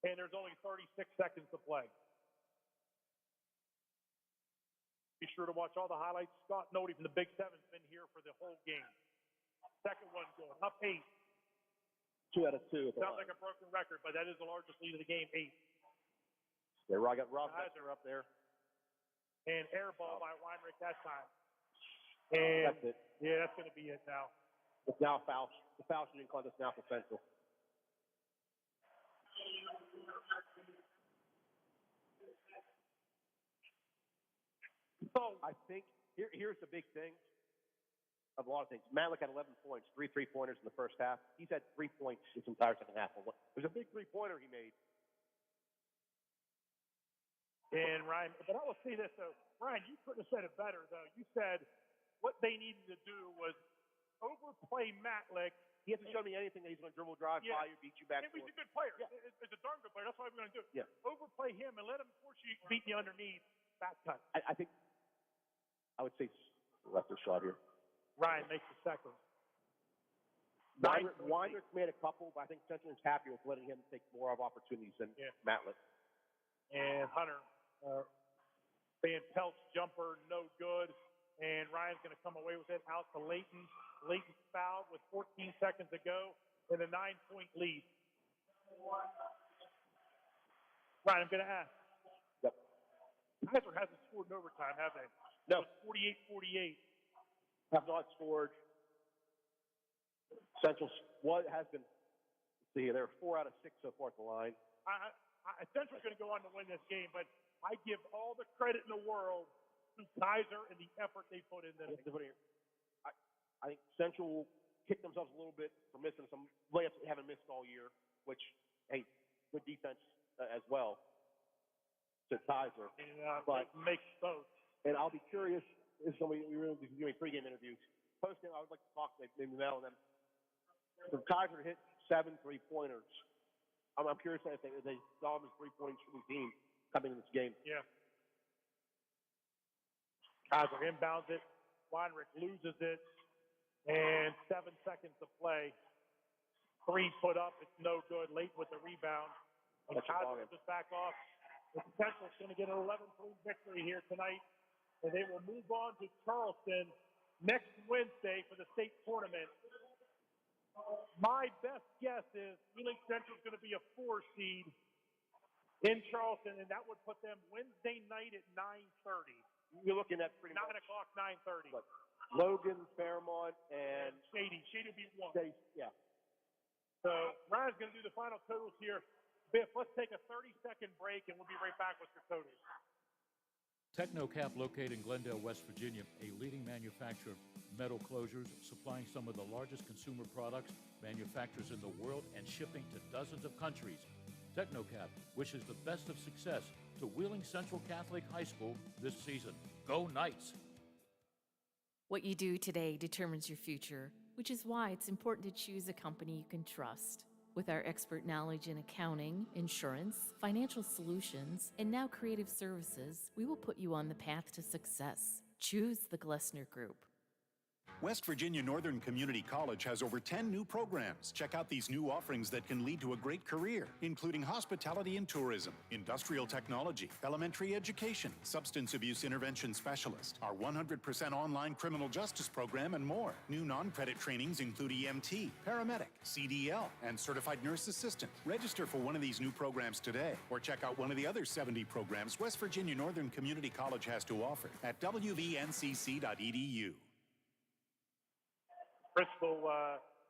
And there's only 36 seconds to play. Be sure to watch all the highlights. Scott Nody from the Big Seven's been here for the whole game. Second one good. Up 8. 2 out of 2. Sounds like a broken record, but that is the largest lead of the game. 8. Yeah, I got Rob Kaiser up there. And air ball by Weinrich that time. And that's it. Yeah, that's going to be it now. It's now a foul. The foul shooting contest now for Central. So I think here's the big thing of a lot of things. Matlick had 11 points, 3 3-pointers in the first half. He's had 3 points this entire second half. There's a big 3-pointer he made. And Ryan, but I will say this though, Ryan, you couldn't have said it better though. You said what they needed to do was overplay Matlick. He hasn't shown me anything that he's going to dribble, drive by you, beat you back. He's a good player. Yeah. It's a darn good player. That's why we're going to do it. Yeah. Overplay him and let him force you beat you underneath. Back cut. I think I would say left a shot here. Ryan makes the second. Weinrich's made a couple, but I think Central is happy with letting him take more of opportunities than Matlick. And Hunter, Van Pelt's jumper, no good. And Ryan's going to come away with it out to Layton. Layton's fouled with 14 seconds to go in a 9-point lead. Ryan, I'm going to ask, Kaiser hasn't scored in overtime, have they? No. 48-48. Have not scored. Central, what has been, let's see, they're 4 out of 6 so far at the line. Central's going to go on to win this game, but I give all the credit in the world to Kaiser and the effort they put in this. I think Central will kick themselves a little bit for missing some layups they haven't missed all year, which, hey, good defense as well to Kaiser. But makes both. And I'll be curious if somebody we were doing pregame interviews. Post-game, I would like to talk to maybe Mel and them. For Kaiser to hit 7 3-pointers, I'm curious if they saw him as 3-point shooting team coming in this game. Yeah. Kaiser inbounds it. Weinrich loses it. And 7 seconds to play. 3 put up. It's no good. Late with the rebound. And Kaiser just back off. The Central's going to get an 11-point victory here tonight. And they will move on to Charleston next Wednesday for the state tournament. My best guess is Wheeling Central is going to be a 4 seed in Charleston, and that would put them Wednesday night at 9:30. You're looking at pretty 9 much o'clock, 9:30. Logan, Fairmont, and Shady. Shady will be 1. Yeah. So Ryan's going to do the final totals here. Biff, let's take a 30-second break, and we'll be right back with your totals. Technocap, located in Glendale, West Virginia, a leading manufacturer of metal closures, supplying some of the largest consumer products, manufacturers in the world, and shipping to dozens of countries. Technocap wishes the best of success to Wheeling Central Catholic High School this season. Go Knights! What you do today determines your future, which is why it's important to choose a company you can trust. With our expert knowledge in accounting, insurance, financial solutions, and now creative services, we will put you on the path to success. Choose the Glessner Group. West Virginia Northern Community College has over 10 new programs. Check out these new offerings that can lead to a great career, including hospitality and tourism, industrial technology, elementary education, substance abuse intervention specialist, our 100% online criminal justice program, and more. New non-credit trainings include EMT, paramedic, CDL, and certified nurse assistant. Register for one of these new programs today, or check out one of the other 70 programs West Virginia Northern Community College has to offer at wvncc.edu. Bristol,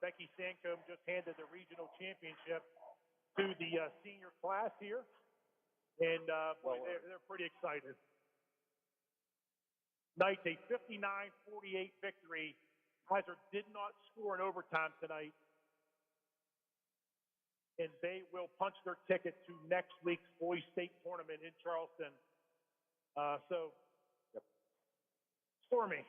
Becky Sancombe just handed the regional championship to the senior class here. And they're pretty excited. Knights, a 59-48 victory. Kaiser did not score in overtime tonight. And they will punch their ticket to next week's boys state tournament in Charleston. Stormy.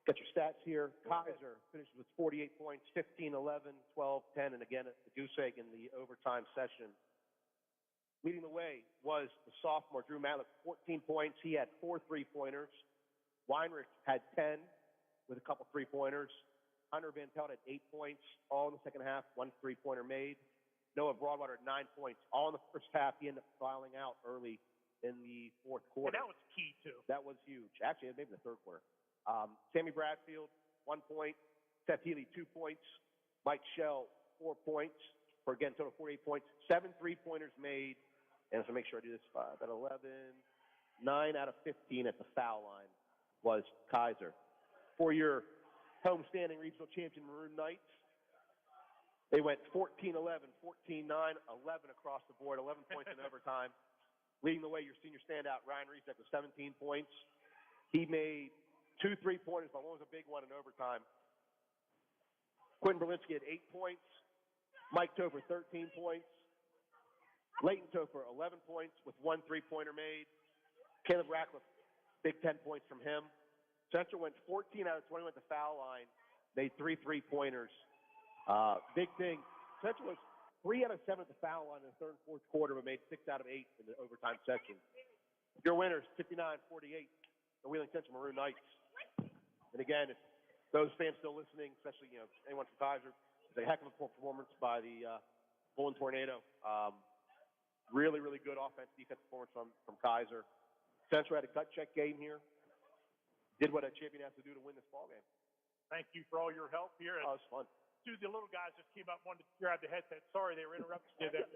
Got your stats here. Kaiser finishes with 48 points, 15, 11, 12, 10, and again at the goose egg in the overtime session. Leading the way was the sophomore, Drew Matlick, 14 points. He had 4 3-pointers. Weinrich had 10 with a couple 3-pointers. Hunter Van Pelt had 8 points, all in the second half, 1 3-pointer made. Noah Broadwater had 9 points, all in the first half. He ended up filing out early in the fourth quarter. And that was key, too. That was huge. Actually, maybe the third quarter. Sammy Bradfield, 1 point. Seth Healy, 2 points. Mike Shell, 4 points. For, again, total 48 points. 7 3-pointers made. And so make sure I do this. 5 out of 11. 9 out of 15 at the foul line was Kaiser. For your homestanding regional champion Maroon Knights, they went 14-11, 14-9, 11 across the board, 11 points in overtime. Leading the way, your senior standout, Ryan Reesek, with 17 points. He made 2 3-pointers, but one was a big one in overtime. Quentin Berlinski had 8 points. Mike Topher, 13 points. Leighton Topher, 11 points with 1 3-pointer made. Caleb Ratcliffe, big 10 points from him. Central went 14 out of 20 at the foul line, made 3 3-pointers. Big thing. Central was 3 out of 7 at the foul line in the third and fourth quarter, but made 6 out of 8 in the overtime section. Your winners, 59-48, the Wheeling Central Maroon Knights. And again, if those fans still listening, especially anyone from Kaiser, it's a heck of a performance by the Golden Tornado. Really, really good offense, defense performance from Kaiser. Central had a gut check game here. Did what a champion has to do to win this ball game. Thank you for all your help here. Oh, it was fun. Two of the little guys just came up, wanted to grab the headset. Sorry, they were interrupting you there.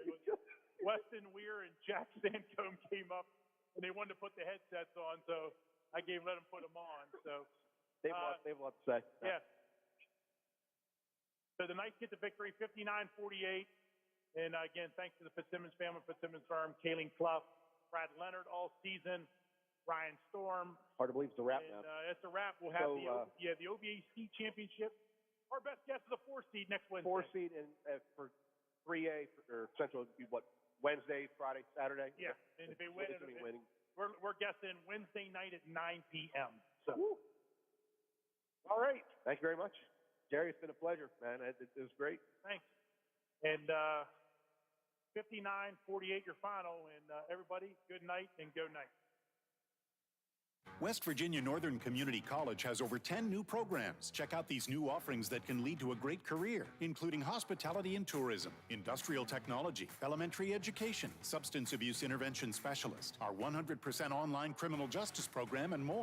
Weston Weir and Jack Sancombe came up. and they wanted to put the headsets on, so I let them put them on. So They have a lot to say. yeah. So the Knights get the victory, 59-48. And again, thanks to the Fitzsimmons family, Fitzsimmons firm, Kayleen Clough, Brad Leonard all season, Ryan Storm. Hard to believe it's a wrap And, now. it's a wrap. We'll have So, the OVAC championship. Our best guess is a 4 seed next Wednesday. 4 seed and for 3A or Central would be what? Wednesday, Friday, Saturday? Yeah, and if they win, it's gonna be winning. we're guessing Wednesday night at 9 p.m. So, all right. Thank you very much. Jerry, it's been a pleasure, man. It was great. Thanks. And 59-48 your final. And everybody, good night and go Knights. West Virginia Northern Community College has over 10 new programs. Check out these new offerings that can lead to a great career, including hospitality and tourism, industrial technology, elementary education, substance abuse intervention specialist, our 100% online criminal justice program, and more.